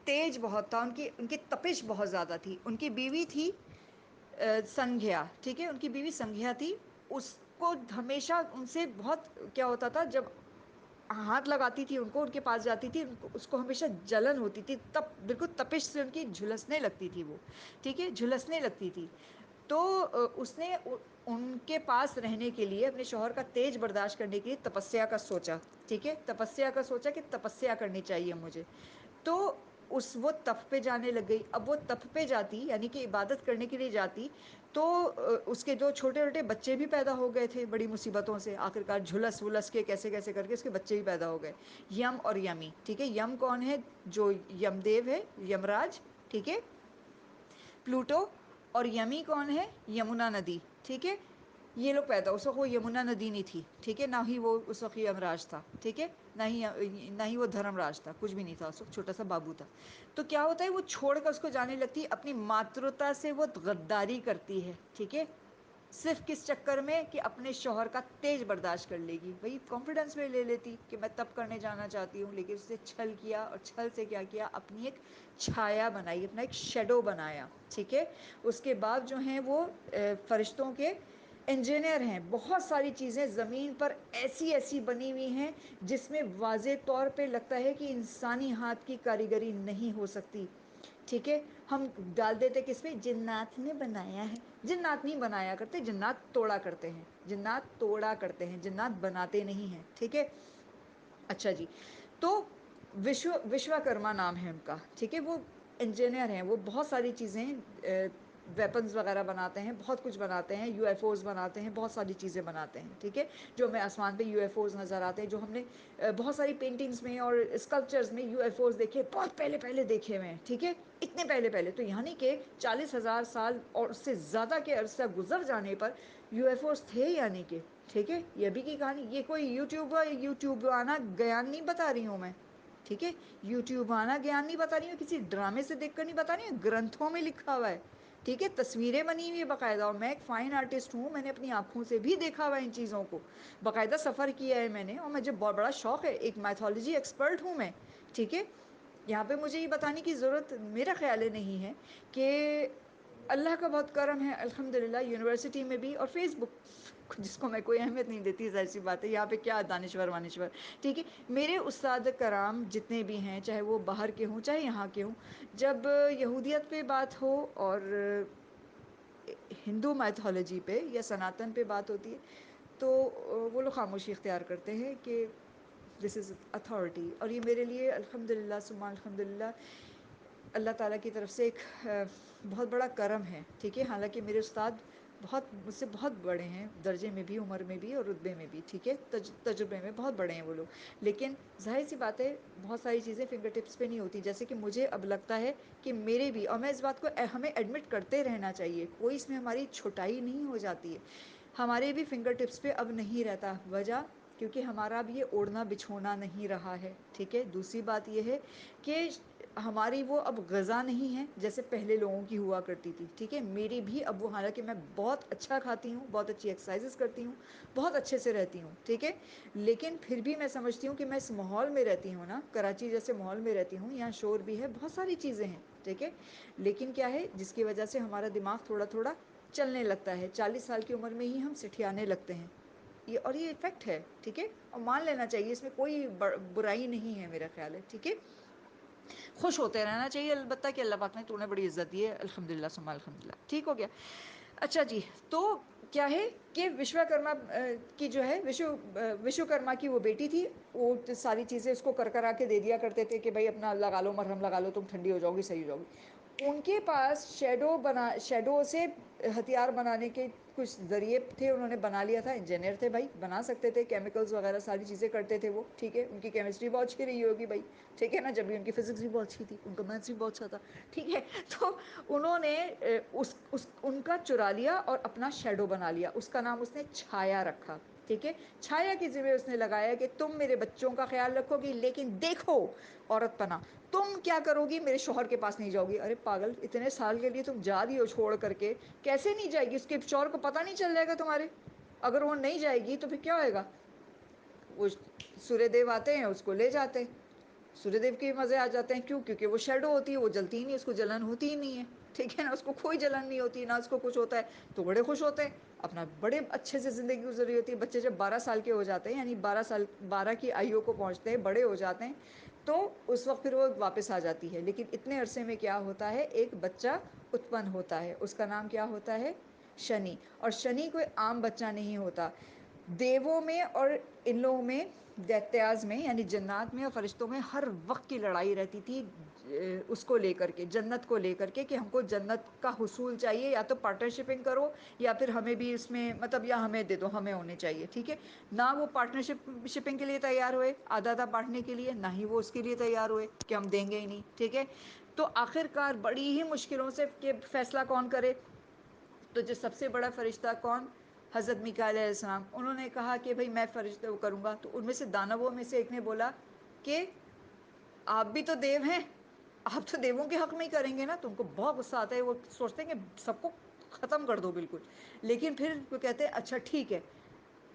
تیج بہت تھا، ان کی تپش بہت زیادہ تھی۔ ان کی بیوی تھی سنگھیا، ٹھیک ہے؟ ان کی بیوی سنگھیا تھی، اس کو ہمیشہ ان سے بہت کیا ہوتا تھا، جب ہاتھ لگاتی تھی ان کو، ان کے پاس جاتی تھی، اس کو ہمیشہ جلن ہوتی تھی، بالکل تپش سے ان کی جھلسنے لگتی تھی وہ، ٹھیک ہے؟ جھلسنے لگتی تھی۔ تو اس نے ان کے پاس رہنے کے لیے، اپنے شوہر کا تیج برداشت کرنے کے لیے تپسیا کا سوچا، ٹھیک ہے؟ تپسیا کا سوچا کہ تپسیا کرنی چاہیے مجھے، تو وہ تپ پہ جانے لگ گئی۔ اب وہ تپ پہ جاتی، یعنی کہ عبادت کرنے کے لیے جاتی، تو اس کے جو چھوٹے چھوٹے بچے بھی پیدا ہو گئے تھے بڑی مصیبتوں سے، آخرکار جھلس ولس کے کیسے کیسے کر کے اس کے بچے بھی پیدا ہو گئے، یم اور یمی، ٹھیک ہے؟ یم کون ہے؟ جو یم دیو ہے، یم راج، ٹھیک ہے؟ پلوٹو۔ اور یمی کون ہے؟ یمنا ندی، ٹھیک ہے؟ یہ لوگ پیدا، اس وقت وہ یمنا ندی نہیں تھی، ٹھیک ہے؟ نہ ہی وہ اس وقت یمراج تھا، ٹھیک ہے؟ نہ ہی وہ دھرم راج تھا، کچھ بھی نہیں تھا اس وقت، چھوٹا سا بابو تھا۔ تو کیا ہوتا ہے، وہ چھوڑ کر اس کو جانے لگتی، اپنی ماترتا سے وہ غداری کرتی ہے، ٹھیک ہے؟ صرف کس چکر میں کہ اپنے شوہر کا تیج برداشت کر لے گی، وہی کانفیڈنس میں لے لیتی کہ میں تب کرنے جانا چاہتی ہوں، لیکن اس نے چھل کیا، اور چھل سے کیا کیا، اپنی ایک چھایا بنائی، اپنا ایک شیڈو بنایا، ٹھیک ہے؟ اس کے بعد جو ہیں وہ فرشتوں کے انجینئر ہیں، بہت ساری چیزیں زمین پر ایسی ایسی بنی ہوئی ہیں جس میں واضح طور پہ لگتا ہے کہ انسانی ہاتھ کی کاریگری نہیں ہو سکتی، ٹھیک ہے؟ ہم ڈال دیتے کس پہ؟ جنات نے بنایا ہے۔ جنات نہیں بنایا کرتے، جنات توڑا کرتے ہیں، جنات توڑا کرتے ہیں، جنات بناتے نہیں ہیں، ٹھیک ہے؟ اچھا جی، تو وشوکرما نام ہے ان کا، ٹھیک ہے؟ وہ انجینئر ہیں، وہ بہت ساری چیزیں، ویپنز وغیرہ بناتے ہیں، بہت کچھ بناتے ہیں، یو ایف اوز بناتے ہیں، بہت ساری چیزیں بناتے ہیں، ٹھیک ہے؟ جو ہمیں آسمان پہ یو ایف اوز نظر آتے ہیں، جو ہم نے بہت ساری پینٹنگز میں اور اسکلپچرز میں یو ایف اوز دیکھے، بہت پہلے پہلے دیکھے ہوئے ہیں، ٹھیک ہے؟ اتنے پہلے پہلے تو، یعنی کہ 40,000 سال اور اس سے زیادہ کے عرصہ گزر جانے پر یو ایف اوز تھے، یعنی کہ، ٹھیک ہے؟ یہ بھی کی کہانی، یہ کوئی یوٹیوب آنا گیان نہیں بتا رہی ہوں میں، ٹھیک ہے؟ یوٹیوب آنا گیان نہیں بتا رہی ہوں، کسی ڈرامے سے دیکھ کر نہیں بتا رہی ہوں، گرنتھوں میں لکھا ہوا ہے، ٹھیک ہے؟ تصویریں بنی ہوئی ہے باقاعدہ، اور میں ایک فائن آرٹسٹ ہوں، میں نے اپنی آنکھوں سے بھی دیکھا ہوا ہے ان چیزوں کو، باقاعدہ سفر کیا ہے میں نے، اور مجھے بہت بڑا شوق ہے، ایک میتھولوجی ایکسپرٹ ہوں میں، ٹھیک ہے؟ یہاں پہ مجھے یہ بتانے کی ضرورت میرا خیال نہیں ہے کہ اللہ کا بہت کرم ہے الحمدللہ، یونیورسٹی میں بھی، اور فیس بک جس کو میں کوئی اہمیت نہیں دیتی، ظاہر سی بات ہے، یہاں پہ کیا دانشور وانشور، ٹھیک ہے؟ میرے استاد کرام جتنے بھی ہیں، چاہے وہ باہر کے ہوں چاہے یہاں کے ہوں، جب یہودیت پہ بات ہو اور ہندو میتھولوجی پہ یا سناتن پہ بات ہوتی ہے، تو وہ لوگ خاموشی اختیار کرتے ہیں کہ دس از اتھارٹی، اور یہ میرے لیے الحمدللہ ثم الحمدللہ اللہ تعالیٰ کی طرف سے ایک بہت بڑا کرم ہے، ٹھیک ہے؟ حالانکہ میرے استاد مجھ سے بہت بڑے ہیں، درجے میں بھی، عمر میں بھی، اور رتبے میں بھی، ٹھیک ہے؟ تجربے میں بہت بڑے ہیں وہ لوگ، لیکن ظاہر سی بات ہے بہت ساری چیزیں فنگر ٹپس پہ نہیں ہوتی، جیسے کہ مجھے اب لگتا ہے کہ میرے بھی، اور میں اس بات کو ہمیں ایڈمٹ کرتے رہنا چاہیے، کوئی اس میں ہماری چھوٹائی نہیں ہو جاتی ہے، ہمارے بھی فنگر ٹپس پہ اب نہیں رہتا، وجہ کیونکہ ہمارا اب یہ اوڑھنا بچھونا نہیں رہا ہے، ٹھیک ہے۔ دوسری بات یہ ہے کہ ہماری وہ اب غذا نہیں ہے جیسے پہلے لوگوں کی ہوا کرتی تھی، ٹھیک ہے۔ میری بھی اب وہ، حالانکہ میں بہت اچھا کھاتی ہوں، بہت اچھی ایکسرسائزز کرتی ہوں، بہت اچھے سے رہتی ہوں، ٹھیک ہے، لیکن پھر بھی میں سمجھتی ہوں کہ میں اس ماحول میں رہتی ہوں نا، کراچی جیسے ماحول میں رہتی ہوں، یہاں شور بھی ہے، بہت ساری چیزیں ہیں، ٹھیک ہے، لیکن کیا ہے جس کی وجہ سے ہمارا دماغ تھوڑا تھوڑا چلنے لگتا ہے، 40 سال کی عمر میں ہی ہم سٹھیانے لگتے ہیں، اور یہ افیکٹ ہے، ٹھیک ہے، اور مان لینا چاہیے، اس میں کوئی برائی نہیں ہے میرا خیال ہے، ٹھیک ہے۔ خوش ہوتے رہنا چاہیے البتہ کہ اللہ پاک نے تو نے بڑی عزت دی ہے، الحمدللہ ثم الحمدللہ، ٹھیک ہو گیا۔ اچھا جی، تو کیا ہے کہ وشوکرما کی جو ہے وشوکرما کی وہ بیٹی تھی، وہ ساری چیزیں اس کو کر کرا کے دے دیا کرتے تھے کہ بھائی اپنا لگا لو، مرہم لگا لو، تم ٹھنڈی ہو جاؤ گی، صحیح ہو جاؤ گی۔ ان کے پاس شیڈو سے ہتھیار بنانے کے کچھ ذریعے تھے، انہوں نے بنا لیا تھا، انجینئر تھے بھائی، بنا سکتے تھے، کیمیکلز وغیرہ ساری چیزیں کرتے تھے وہ، ٹھیک ہے، ان کی کیمسٹری بہت اچھی رہی ہوگی بھائی، ٹھیک ہے نا، جب بھی ان کی فزکس بھی بہت اچھی تھی، ان کا میتھس بھی بہت اچھا تھا، ٹھیک ہے، تو انہوں نے ان کا چرا لیا اور اپنا شیڈو بنا لیا، اس کا نام اس نے چھایا رکھا، ٹھیک ہے، چھایا کی ذمہ اس نے لگایا کہ تم میرے بچوں کا خیال رکھو گی، لیکن دیکھو عورت پنا، تم کیا کرو گی، میرے شوہر کے پاس نہیں جاؤ گی۔ ارے پاگل، اتنے سال کے لیے تم جا رہی ہو چھوڑ کر کے، کیسے نہیں جائے گی؟ اس کے شوہر کو پتہ نہیں چل جائے گا تمہارے؟ اگر وہ نہیں جائے گی تو پھر کیا ہوئے گا؟ وہ سوریہ دیو آتے ہیں، اس کو لے جاتے ہیں، سوریہ دیو کے مزے آ جاتے ہیں، کیوں؟ کیونکہ وہ شیڈو ہوتی ہے، وہ جلتی ہی نہیں، اس کو جلن ہوتی ہی نہیں ہے، ٹھیک ہے نا، اس کو کوئی جلن نہیں ہوتی، نہ اس کو کچھ ہوتا ہے، تو بڑے خوش ہوتے ہیں، اپنا بڑے اچھے سے زندگی گزری ہوتی ہے۔ بچے جب 12 سال کے ہو جاتے ہیں، یعنی 12 کی آیو کو پہنچتے ہیں، بڑے ہو جاتے ہیں، تو اس وقت پھر وہ واپس آ جاتی ہے، لیکن اتنے عرصے میں کیا ہوتا ہے، ایک بچہ اتپن ہوتا ہے، اس کا نام کیا ہوتا ہے؟ شنی، اور شنی کوئی عام بچہ نہیں ہوتا، دیووں میں اور ان لوگوں میں، دیتیاز میں یعنی جنات میں اور فرشتوں میں ہر وقت کی لڑائی رہتی تھی اس کو لے کر کے، جنت کو لے کر کے، کہ ہم کو جنت کا حصول چاہیے، یا تو پارٹنرشپنگ کرو، یا پھر ہمیں بھی اس میں مطلب، یا ہمیں دے دو، ہمیں ہونے چاہیے، ٹھیک ہے، نہ وہ پارٹنرشپنگ کے لیے تیار ہوئے آدھا آدھا بانٹنے کے لیے، نہ ہی وہ اس کے لیے تیار ہوئے کہ ہم دیں گے ہی نہیں، ٹھیک ہے، تو آخر کار بڑی ہی مشکلوں سے کہ فیصلہ کون کرے، تو جو سب سے بڑا فرشتہ کون؟ حضرت میکائیل علیہ السلام، انہوں نے کہا کہ بھئی میں فرشتہ وہ کروں گا، تو ان میں سے دانووں میں سے ایک نے بولا کہ آپ بھی تو دیو ہیں، آپ تو دیووں کے حق میں ہی کریں گے نا، تو ان کو بہت غصہ آتا ہے، وہ سوچتے ہیں کہ سب کو ختم کر دو بالکل، لیکن پھر وہ کہتے ہیں اچھا ٹھیک ہے،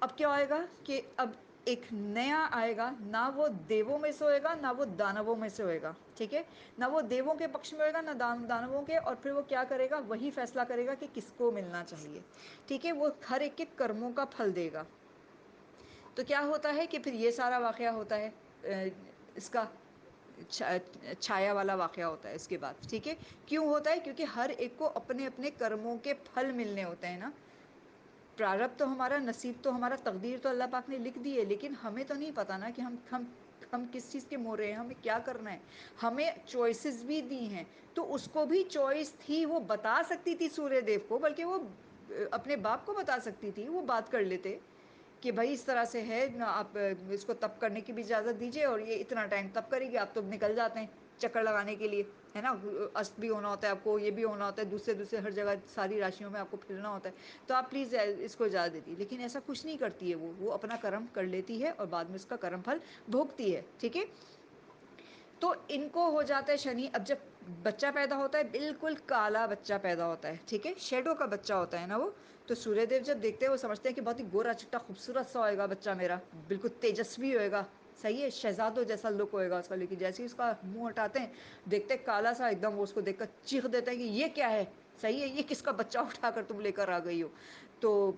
اب کیا آئے گا کہ اب ایک نیا آئے گا، نہ وہ دیووں میں سے ہوئے گا، نہ وہ دانووں میں سے ہوئے گا، ٹھیک ہے، نہ وہ دیووں کے پکش میں ہوئے گا، نہ دانووں کے، اور پھر وہ کیا کرے گا، وہی فیصلہ کرے گا کہ کس کو ملنا چاہیے، ٹھیک ہے، وہ ہر ایک کے کرموں کا پھل دے گا۔ تو کیا ہوتا ہے کہ پھر یہ سارا واقعہ ہوتا ہے، اس کا چھایا والا واقعہ ہوتا ہے اس کے بعد، ٹھیک ہے، کیوں ہوتا ہے؟ کیونکہ ہر ایک کو اپنے اپنے کرموں کے پھل ملنے ہوتے ہیں نا، پراربدھ تو ہمارا، نصیب تو ہمارا، تقدیر تو اللہ پاک نے لکھ دی ہے، لیکن ہمیں تو نہیں پتا نا کہ ہم کس چیز کے مورے ہیں، ہمیں کیا کرنا ہے، ہمیں چوائسز بھی دی ہیں، تو اس کو بھی چوائس تھی، وہ بتا سکتی تھی سوریہ دیو کو، بلکہ وہ اپنے باپ کو بتا سکتی تھی، وہ بات کر لیتے کہ بھائی اس طرح سے ہے، آپ اس کو تپ کرنے کی بھی اجازت دیجیے، اور یہ اتنا ٹائم تپ کرے گی، آپ تو نکل جاتے ہیں چکر لگانے کے لیے، ہے نا، اسٹ بھی ہونا ہوتا ہے آپ کو، یہ بھی ہونا ہوتا ہے، دوسرے ہر جگہ ساری راشیوں میں آپ کو پھرنا ہوتا ہے، تو آپ پلیز اس کو اجازت دیتی ہے، لیکن ایسا کچھ نہیں کرتی ہے، وہ اپنا کرم کر لیتی ہے اور بعد میں اس کا کرم پھل بھوگتی ہے، ٹھیک ہے۔ تو ان کو ہو جاتا ہے شنی، اب جب بچہ پیدا ہوتا ہے بالکل کالا بچہ پیدا ہوتا ہے، ٹھیک ہے، شیڈو کا بچہ ہوتا ہے نا وہ، تو سوریہ دیو جب دیکھتے ہیں وہ سمجھتے ہیں کہ بہت ہی گورا چٹا خوبصورت سا ہوئے گا بچہ میرا، بالکل تیجسوی ہوئے گا، صحیح ہے، شہزادوں جیسا لک ہوئے گا اس کا، لیکن جیسے ہی اس کا منہ ہٹاتے ہیں دیکھتے ہیں کالا سا، ایک دم وہ اس کو دیکھ کر چیخ دیتے ہیں کہ یہ کیا ہے، صحیح ہے، یہ کس کا بچہ اٹھا کر تم لے کر آ گئی ہو، تو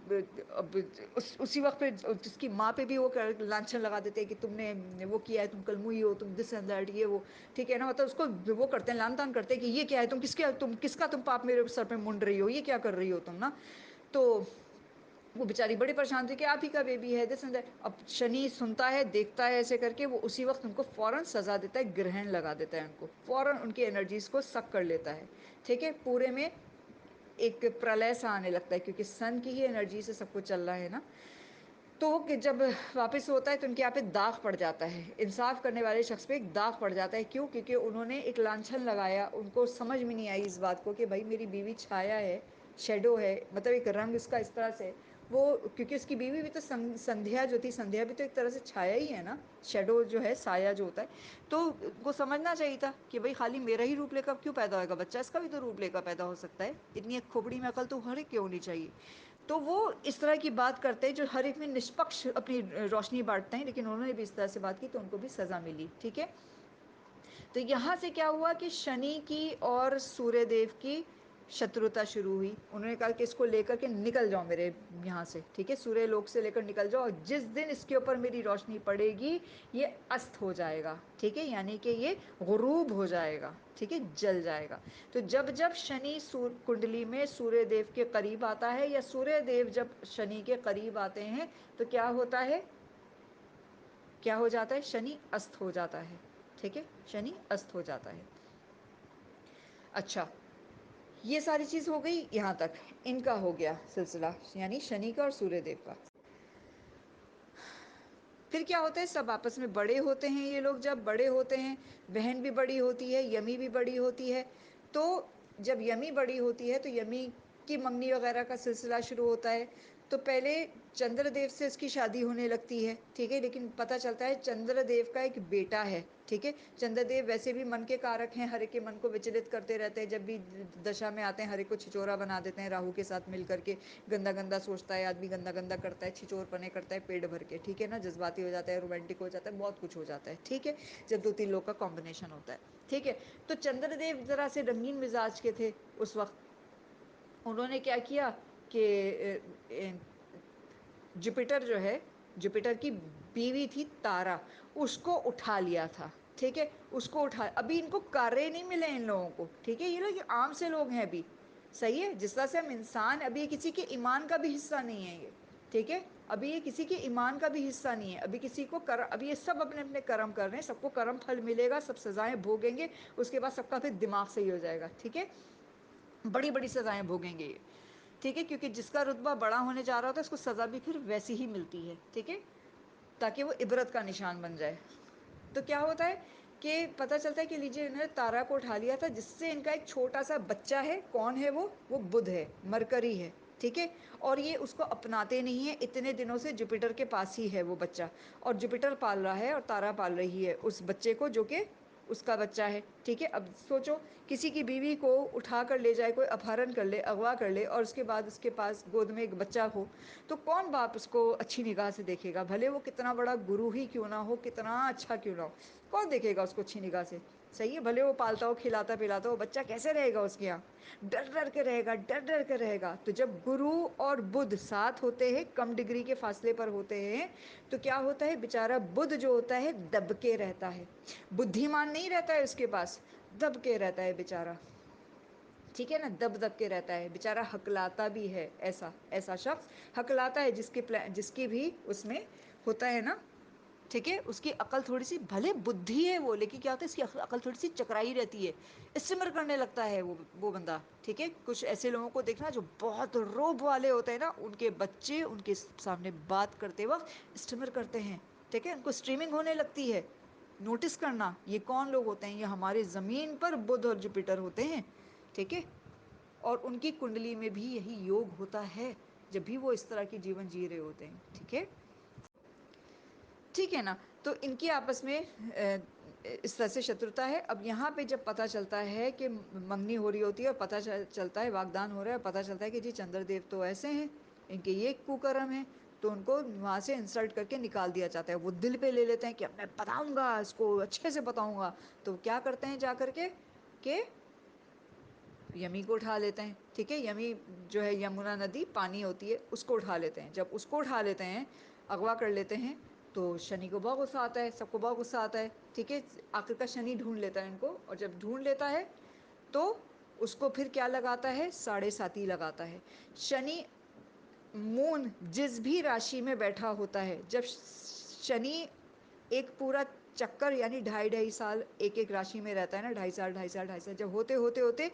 اب اسی وقت پہ جس کی ماں پہ بھی وہ لانچھن لگا دیتے ہیں کہ تم نے وہ کیا ہے، تم کل منہی ہو، تم دس اینڈ دیٹ، یہ وہ، ٹھیک ہے نا، مطلب اس کو وہ کرتے ہیں، لان تان کرتے ہیں کہ یہ کیا ہے، تم کس کا تم پاپ میرے سر پہ منڈ رہی ہو، یہ کیا کر رہی ہو تم نا، تو وہ بیچاری بڑی پریشان تھی کہ آپ ہی کا بیبی ہے، دس اینڈ دیٹ، اب شنی سنتا ہے، دیکھتا ہے ایسے کر کے، وہ اسی وقت ان کو فوراً سزا دیتا ہے، گرہن لگا دیتا ہے ان کو، فوراً ان کی انرجیز کو سک کر لیتا ہے، ٹھیک ہے، پورے میں ایک پرلے سا آنے لگتا ہے، کیونکہ سن کی ہی انرجی سے سب کچھ چل رہا ہے نا، تو کہ جب واپس ہوتا ہے تو ان کے یہاں پہ داغ پڑ جاتا ہے، انصاف کرنے والے شخص پہ ایک داغ پڑ جاتا ہے، کیوں؟ کیونکہ انہوں نے ایک لانچھن لگایا، ان کو سمجھ میں نہیں آئی اس بات کو کہ بھائی میری بیوی چھایا ہے، شیڈو ہے، مطلب ایک رنگ اس کا اس طرح سے، وہ کیونکہ اس کی بیوی بھی تو سندھیا جو تھی، سندھیا بھی تو ایک طرح سے چھایا ہی ہے نا، شیڈو جو ہے، سایہ جو ہوتا ہے. تو وہ سمجھنا چاہیے تھا کہ بھئی خالی میرا ہی روپ لے کر کیوں پیدا ہوئے گا بچہ، اس کا بھی تو روپ لے کر پیدا ہو سکتا ہے. اتنی ایک کھوپڑی میں عقل تو ہر ایک کی ہونی چاہیے. تو وہ اس طرح کی بات کرتے ہیں جو ہر ایک میں نشپکش اپنی روشنی بانٹتے ہیں، لیکن انہوں نے بھی اس طرح سے بات کی تو ان کو بھی سزا ملی. ٹھیک ہے. تو یہاں سے کیا ہوا کہ شنی کی اور سوریہ دیو کی شتروتا شروع ہوئی. انہوں نے کہا کہ اس کو لے کر کے نکل جاؤ میرے یہاں سے. ٹھیک ہے. سوریہ لوک سے لے کر نکل جاؤ، اور جس دن اس کے اوپر میری روشنی پڑے گی یہ است ہو جائے گا. ٹھیک ہے. یعنی کہ یہ غروب ہو جائے گا. ٹھیک ہے. جل جائے گا. تو جب جب شنی کنڈلی میں سوریہ دیو کے قریب آتا ہے، یا سوریہ دیو جب شنی کے قریب آتے ہیں، تو کیا ہوتا ہے؟ کیا ہو جاتا ہے؟ شنی است ہو جاتا ہے. ٹھیک ہے. شنی است ہو جاتا ہے. اچھا، یہ ساری چیز ہو گئی یہاں تک. ان کا ہو گیا سلسلہ، یعنی شنی کا اور سوریہ دیو کا. پھر کیا ہوتا ہے؟ سب آپس میں بڑے ہوتے ہیں. یہ لوگ جب بڑے ہوتے ہیں، بہن بھی بڑی ہوتی ہے، یمی بھی بڑی ہوتی ہے. تو جب یمی بڑی ہوتی ہے تو یمی کی منگنی وغیرہ کا سلسلہ شروع ہوتا ہے. تو پہلے چندر دیو سے اس کی شادی ہونے لگتی ہے. ٹھیک ہے. لیکن پتہ چلتا ہے چندر دیو کا ایک بیٹا ہے. ٹھیک ہے. چندر دیو ویسے بھی من کے کارک ہیں، ہر ایک کے من کو وچلت کرتے رہتے ہیں. جب بھی دشا میں آتے ہیں ہر ایک کو چھچورا بنا دیتے ہیں راہو کے ساتھ مل کر کے. گندا گندا سوچتا ہے آدمی، گندا گندا کرتا ہے، چھچور پنے کرتا ہے پیٹ بھر کے. ٹھیک ہے نا. جذباتی ہو جاتا ہے، رومانٹک ہو جاتا ہے، بہت کچھ ہو جاتا ہے. ٹھیک ہے. جب دو تین لوگ کا کمبینیشن ہوتا ہے. ٹھیک ہے. تو چندر دیو ذرا سے رنگین مزاج کے تھے اس وقت. انہوں نے کیا کیا کہ جوپیٹر جو ہے، جوپیٹر کی بیوی تھی تارا، اس کو اٹھا لیا تھا. ٹھیک ہے. اس کو اٹھا، ابھی ان کو کاریہ نہیں ملے ان لوگوں کو. ٹھیک ہے. یہ لوگ عام سے لوگ ہیں ابھی. صحیح ہے. جس طرح سے ہم انسان، ابھی کسی کے ایمان کا بھی حصہ نہیں ہے یہ. ٹھیک ہے. ابھی یہ کسی کے ایمان کا بھی حصہ نہیں ہے. ابھی کسی کو ابھی یہ سب اپنے اپنے کرم کر رہے ہیں. سب کو کرم پھل ملے گا، سب سزائیں بھوگیں گے. اس کے بعد سب کا پھر دماغ صحیح ہو جائے گا. ٹھیک ہے. بڑی بڑی سزائیں بھوگیں گے یہ. ٹھیک ہے. کیونکہ جس کا رتبہ بڑا ہونے جا رہا ہوتا ہے اس کو سزا بھی پھر ویسی ہی ملتی ہے. ٹھیک ہے. تاکہ وہ عبرت کا نشان بن جائے. تو کیا ہوتا ہے کہ پتہ چلتا ہے کہ لیجیے انہوں نے تارا کو اٹھا لیا تھا، جس سے ان کا ایک چھوٹا سا بچہ ہے. کون ہے وہ؟ بدھ ہے، مرکری ہے. ٹھیک ہے. اور یہ اس کو اپناتے نہیں ہیں. اتنے دنوں سے جوپیٹر کے پاس ہی ہے وہ بچہ، اور جوپیٹر پال رہا ہے اور تارا پال رہی ہے اس بچے کو جو کہ اس کا بچہ ہے. ٹھیک ہے. اب سوچو کسی کی بیوی کو اٹھا کر لے جائے، کوئی اپہرن کر لے، اغوا کر لے، اور اس کے بعد اس کے پاس گود میں ایک بچہ ہو، تو کون باپ اس کو اچھی نگاہ سے دیکھے گا؟ بھلے وہ کتنا بڑا گرو ہی کیوں نہ ہو، کتنا اچھا کیوں نہ ہو، کون دیکھے گا اس کو اچھی نگاہ سے؟ صحیح ہے. بھلے وہ پالتا ہو، کھلاتا پلاتا ہو، بچہ کیسے رہے گا اس کے یہاں؟ ڈر ڈر کے رہے گا، ڈر ڈر کے رہے گا. تو جب گرو اور بدھ ساتھ ہوتے ہیں، کم ڈگری کے فاصلے پر ہوتے ہیں، تو کیا ہوتا ہے؟ بیچارہ بدھ جو ہوتا ہے دب کے رہتا ہے. بدھیمان نہیں رہتا ہے اس کے پاس، دب کے رہتا ہے بیچارہ. ٹھیک ہے نا. دب دب کے رہتا ہے بیچارہ. ہکلاتا بھی ہے. ایسا ایسا شخص ہکلاتا ہے جس کی بھی اس میں ہوتا ہے نا. ٹھیک ہے. اس کی عقل تھوڑی سی، بھلے بدھی ہے وہ، لیکن کیا ہوتا ہے اس کی عقل تھوڑی سی چکرائی رہتی ہے. اسمر کرنے لگتا ہے وہ بندہ. ٹھیک ہے. کچھ ایسے لوگوں کو دیکھنا جو بہت روب والے ہوتے ہیں نا، ان کے بچے ان کے سامنے بات کرتے وقت اسٹمر کرتے ہیں. ٹھیک ہے. ان کو اسٹریمنگ ہونے لگتی ہے. نوٹس کرنا یہ کون لوگ ہوتے ہیں. یہ ہمارے زمین پر بدھ اور جوپیٹر ہوتے ہیں. ٹھیک ہے. اور ان کی کنڈلی میں بھی یہی یوگ ہوتا ہے جب بھی وہ اس طرح کی جیون جی رہے ہوتے ہیں. ٹھیک ہے. ٹھیک ہے نا. تو ان کی آپس میں اس طرح سے شترتا ہے. اب یہاں پہ جب پتہ چلتا ہے کہ منگنی ہو رہی ہوتی ہے، اور پتہ چلتا ہے واگدان ہو رہا ہے، اور پتہ چلتا ہے کہ جی چندر دیو تو ایسے ہیں، ان کے یہ کوکرم ہیں، تو ان کو وہاں سے انسلٹ کر کے نکال دیا جاتا ہے. وہ دل پہ لے لیتے ہیں کہ اب میں بتاؤں گا اس کو، اچھے سے بتاؤں گا. تو کیا کرتے ہیں جا کر کے کہ یمی کو اٹھا لیتے ہیں. ٹھیک ہے. یمی جو ہے یمنا ندی پانی ہوتی ہے، اس کو اٹھا لیتے ہیں. جب اس کو اٹھا لیتے ہیں، اغوا کر لیتے ہیں، تو شنی کو بہت غصہ آتا ہے. سب کو بہت غصہ آتا ہے. ٹھیک ہے. آخر کا شنی ڈھونڈ لیتا ہے ان کو، اور جب ڈھونڈ لیتا ہے تو اس کو پھر کیا لگاتا ہے؟ 7.5 لگاتا ہے. شنی مون جس بھی راشی میں بیٹھا ہوتا ہے، جب شنی ایک پورا چکر یعنی 2.5 ایک ایک راشی میں رہتا ہے نا، 2.5 2.5 جب ہوتے ہوتے ہوتے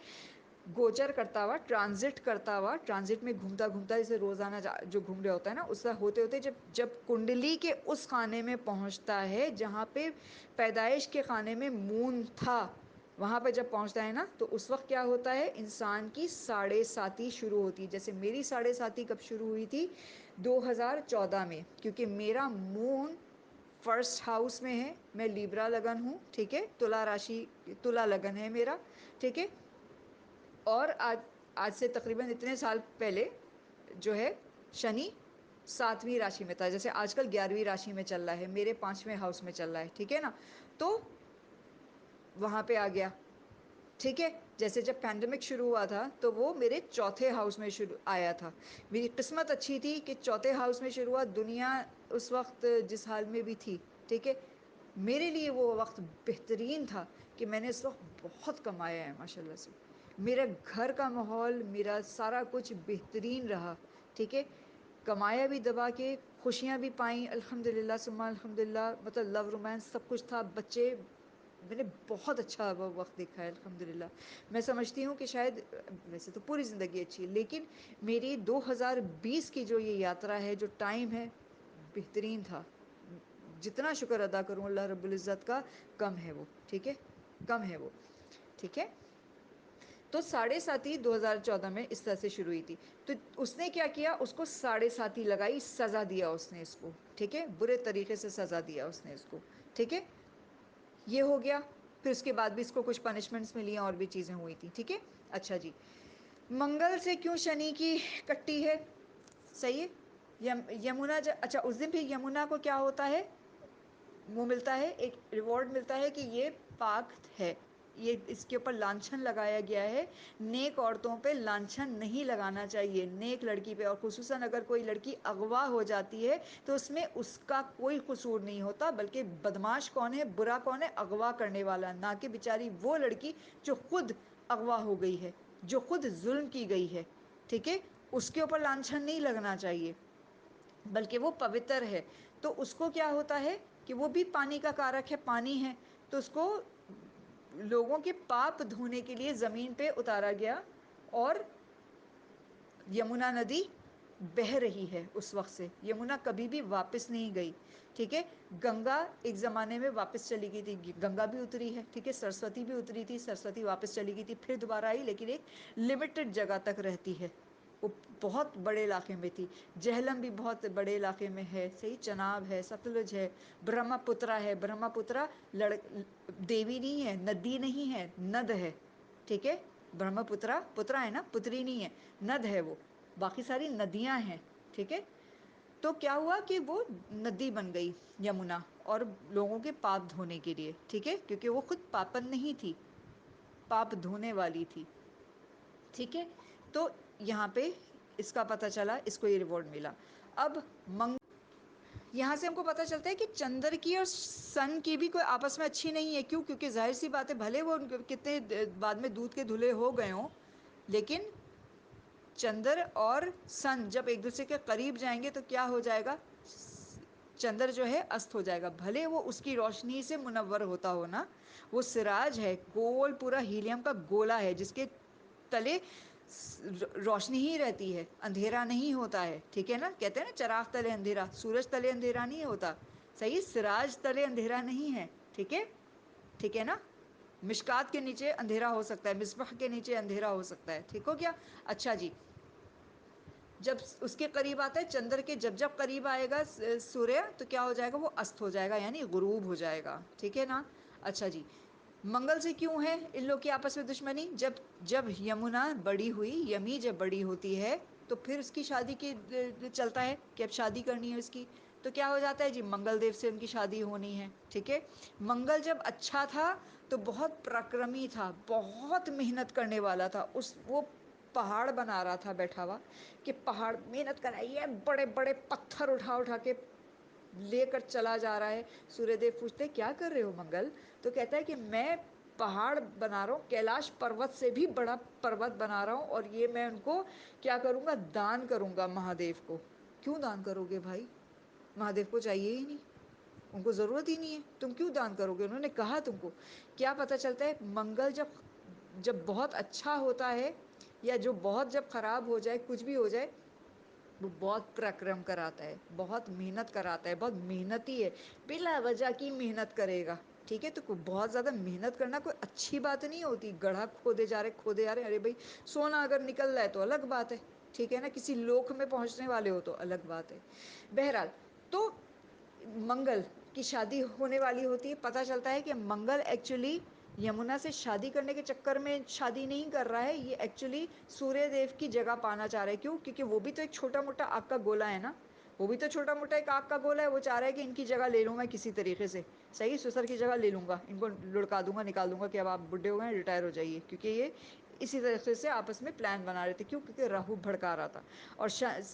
گوچر کرتا ہوا، ٹرانزٹ کرتا ہوا، ٹرانزٹ میں گھومتا گھومتا جیسے روزانہ جو گھوم رہا ہوتا ہے نا، اس طرح ہوتے ہوتے جب کنڈلی کے اس خانے میں پہنچتا ہے جہاں پہ پیدائش کے خانے میں مون تھا، وہاں پہ جب پہنچتا ہے نا تو اس وقت کیا ہوتا ہے، انسان کی 7:30 شروع ہوتی. جیسے میری 7:30 کب شروع ہوئی تھی، 2014 میں، کیونکہ میرا مون فرسٹ ہاؤس میں ہے. میں لیبرا لگن ہوں، ٹھیک ہے، تلا راشی، تلا لگن ہے میرا، ٹھیک ہے. اور آج سے تقریباً اتنے سال پہلے جو ہے شنی 7ویں راشی میں تھا. جیسے آج کل 11ویں راشی میں چل رہا ہے، میرے 5ویں ہاؤس میں چل رہا ہے، ٹھیک ہے نا. تو وہاں پہ آ گیا، ٹھیک ہے. جیسے جب پینڈیمک شروع ہوا تھا تو وہ میرے چوتھے ہاؤس میں آیا تھا. میری قسمت اچھی تھی کہ چوتھے ہاؤس میں شروع ہوا. دنیا اس وقت جس حال میں بھی تھی، ٹھیک ہے، میرے لیے وہ وقت بہترین تھا کہ میں نے اس وقت بہت کمایا ہے ماشاء اللہ سے. میرا گھر کا ماحول، میرا سارا کچھ بہترین رہا، ٹھیک ہے. کمایا بھی دبا کے، خوشیاں بھی پائیں الحمد للہ ثم الحمد للہ. مطلب لو رومانس سب کچھ تھا، بچے، میں نے بہت اچھا وہ وقت دیکھا ہے الحمد للہ. میں سمجھتی ہوں کہ شاید ویسے تو پوری زندگی اچھی ہے، لیکن میری 2020 کی جو یہ یاترا ہے، جو ٹائم ہے، بہترین تھا. جتنا شکر ادا کروں اللہ رب العزت کا کم ہے وہ، ٹھیک ہے، کم ہے وہ، ٹھیک ہے. تو 7:30 2014 میں اس طرح سے شروع ہوئی تھی. تو اس نے کیا کیا، اس کو 7:30 لگائی، سزا دیا اس نے اس کو، ٹھیک ہے، برے طریقے سے سزا دیا اس نے اس کو، ٹھیک ہے. یہ ہو گیا. پھر اس کے بعد بھی اس کو کچھ پنشمنٹس ملی ہیں اور بھی چیزیں ہوئی تھیں، ٹھیک ہے. اچھا جی، منگل سے کیوں شنی کی کٹی ہے، صحیح ہے. یمنا اچھا، اس دن پھر یمنا کو کیا ہوتا ہے، وہ ملتا ہے، ایک ریوارڈ ملتا ہے کہ یہ پاک ہے. یہ اس کے اوپر لانچھن لگایا گیا ہے. نیک عورتوں پہ لانچھن نہیں لگانا چاہیے، نیک لڑکی پہ. اور خصوصاً اگر کوئی لڑکی اغوا ہو جاتی ہے تو اس میں اس کا کوئی قصور نہیں ہوتا، بلکہ بدماش کون ہے، برا کون ہے، اغوا کرنے والا، نہ کہ بیچاری وہ لڑکی جو خود اغوا ہو گئی ہے، جو خود ظلم کی گئی ہے، ٹھیک ہے. اس کے اوپر لانچھن نہیں لگنا چاہیے، بلکہ وہ پوتر ہے. تو اس کو کیا ہوتا ہے کہ وہ بھی پانی کا کارک ہے، پانی ہے، تو اس کو لوگوں کے پاپ دھونے کے لیے زمین پہ اتارا گیا. اور یمنا ندی بہہ رہی ہے اس وقت سے. یمنا کبھی بھی واپس نہیں گئی، ٹھیک ہے. گنگا ایک زمانے میں واپس چلی گئی تھی، گنگا بھی اتری ہے، ٹھیک ہے. سرسوتی بھی اتری تھی، سرسوتی واپس چلی گئی تھی، پھر دوبارہ آئی، لیکن ایک لمیٹڈ جگہ تک رہتی ہے. وہ بہت بڑے علاقے میں تھی. جہلم بھی بہت بڑے علاقے میں ہے، صحیح. چناب ہے، ستلج ہے، برہما پترا ہے. برہما پترا دیوی نہیں ہے، ندی نہیں ہے، ند ہے، ٹھیک ہے. برہما پترا پترا ہے نا، پتری نہیں ہے، ند ہے وہ. باقی ساری ندیاں ہیں، ٹھیک ہے. تو کیا ہوا کہ وہ ندی بن گئی یمنا، اور لوگوں کے پاپ دھونے کے لیے، ٹھیک ہے، کیونکہ وہ خود پاپن نہیں تھی، پاپ دھونے والی تھی، ٹھیک ہے. تو یہاں پہ اس کا پتہ چلا، اس کو یہ ریوارڈ ملا. اب یہاں سے ہم کو پتہ چلتا ہے کہ چندر کی اور سن کی بھی کوئی آپس میں اچھی نہیں ہے. کیوں؟ کیونکہ ظاہر سی بات ہے، بھلے وہ کتنے بعد میں دودھ کے دھلے ہو گئے ہوں، لیکن چندر اور سن جب ایک دوسرے کے قریب جائیں گے تو کیا ہو جائے گا، چندر جو ہے است ہو جائے گا. بھلے وہ اس کی روشنی سے منور ہوتا ہو نا، وہ سراج ہے، گول پورا ہیلیم کا گولا ہے، جس کے تلے روشنی ہی رہتی ہے، اندھیرا نہیں ہوتا ہے، ٹھیک ہے نا. کہتے ہیں نا چراغ تلے اندھیرا، سورج تلے اندھیرا نہیں ہوتا، صحیح. سراج تلے اندھیرا نہیں ہے، ٹھیک ہے، ٹھیک ہے نا. مشکات کے نیچے اندھیرا ہو سکتا ہے، مصباح کے نیچے اندھیرا ہو سکتا ہے، ٹھیک ہو گیا. اچھا جی، جب اس کے قریب آتا ہے چندر کے، جب جب قریب آئے گا سوریہ تو کیا ہو جائے گا، وہ است ہو جائے گا، یعنی غروب ہو جائے گا، ٹھیک ہے نا. اچھا جی، منگل سے کیوں ہے ان لوگ کی آپس میں دشمنی؟ جب یمنا بڑی ہوئی، یمی جب بڑی ہوتی ہے تو پھر اس کی شادی کی چلتا ہے کہ اب شادی کرنی ہے اس کی. تو کیا ہو جاتا ہے جی، منگل دیو سے ان کی شادی ہونی ہے، ٹھیک ہے. منگل جب اچھا تھا تو بہت پراکرمی تھا، بہت محنت کرنے والا تھا. وہ پہاڑ بنا رہا تھا بیٹھا ہوا، کہ پہاڑ محنت کرائی ہے، بڑے بڑے پتھر اٹھا اٹھا کے لے کر چلا جا رہا ہے. سوریہ دیو پوچھتے کیا کر رہے ہو منگل؟ تو کہتا ہے کہ میں پہاڑ بنا رہا ہوں، کیلاش پروت سے بھی بڑا پروت بنا رہا ہوں، اور یہ میں ان کو کیا کروں گا، دان کروں گا مہادیو کو. کیوں دان کرو گے بھائی؟ مہادیو کو چاہیے ہی نہیں، ان کو ضرورت ہی نہیں ہے، تم کیوں دان کرو گے؟ انہوں نے کہا تم کو. کیا پتہ چلتا ہے، منگل جب بہت اچھا ہوتا ہے، یا جو بہت جب خراب ہو جائے، کچھ بھی ہو جائے، وہ بہت پراکرم کراتا ہے، بہت محنت کراتا ہے، بہت محنتی ہے، بلا وجہ کی محنت کرے گا، ٹھیک ہے، تو بہت زیادہ محنت کرنا کوئی اچھی بات نہیں ہوتی. گڑھا کھودے جا رہے کھودے جا رہے، ارے بھائی سونا اگر نکل رہا ہے تو الگ بات ہے، ٹھیک ہے نا، کسی لوک میں پہنچنے والے ہو تو الگ بات ہے. بہرحال تو منگل کی شادی ہونے والی ہوتی ہے. پتہ چلتا ہے کہ منگل ایکچولی یمنا سے شادی کرنے کے چکر میں شادی نہیں کر رہا ہے، یہ ایکچولی سوریہ دیو کی جگہ پانا چاہ رہا ہے. کیوں؟ کیونکہ وہ بھی تو ایک چھوٹا موٹا آگ کا گولا ہے نا، وہ بھی تو چھوٹا موٹا ایک آگ کا گولا ہے. وہ چاہ رہا ہے کہ ان کی جگہ لے لوں میں کسی طریقے سے، صحیح سسر کی جگہ لے لوں گا، ان کو لڑکا دوں گا، نکال دوں گا کہ اب آپ بڈھے ہو گئے ہیں، ریٹائر ہو جائیے. کیونکہ یہ اسی طریقے سے آپس میں پلان بنا رہے تھے. کیوں؟ کیونکہ راہو بھڑکا رہا تھا. اور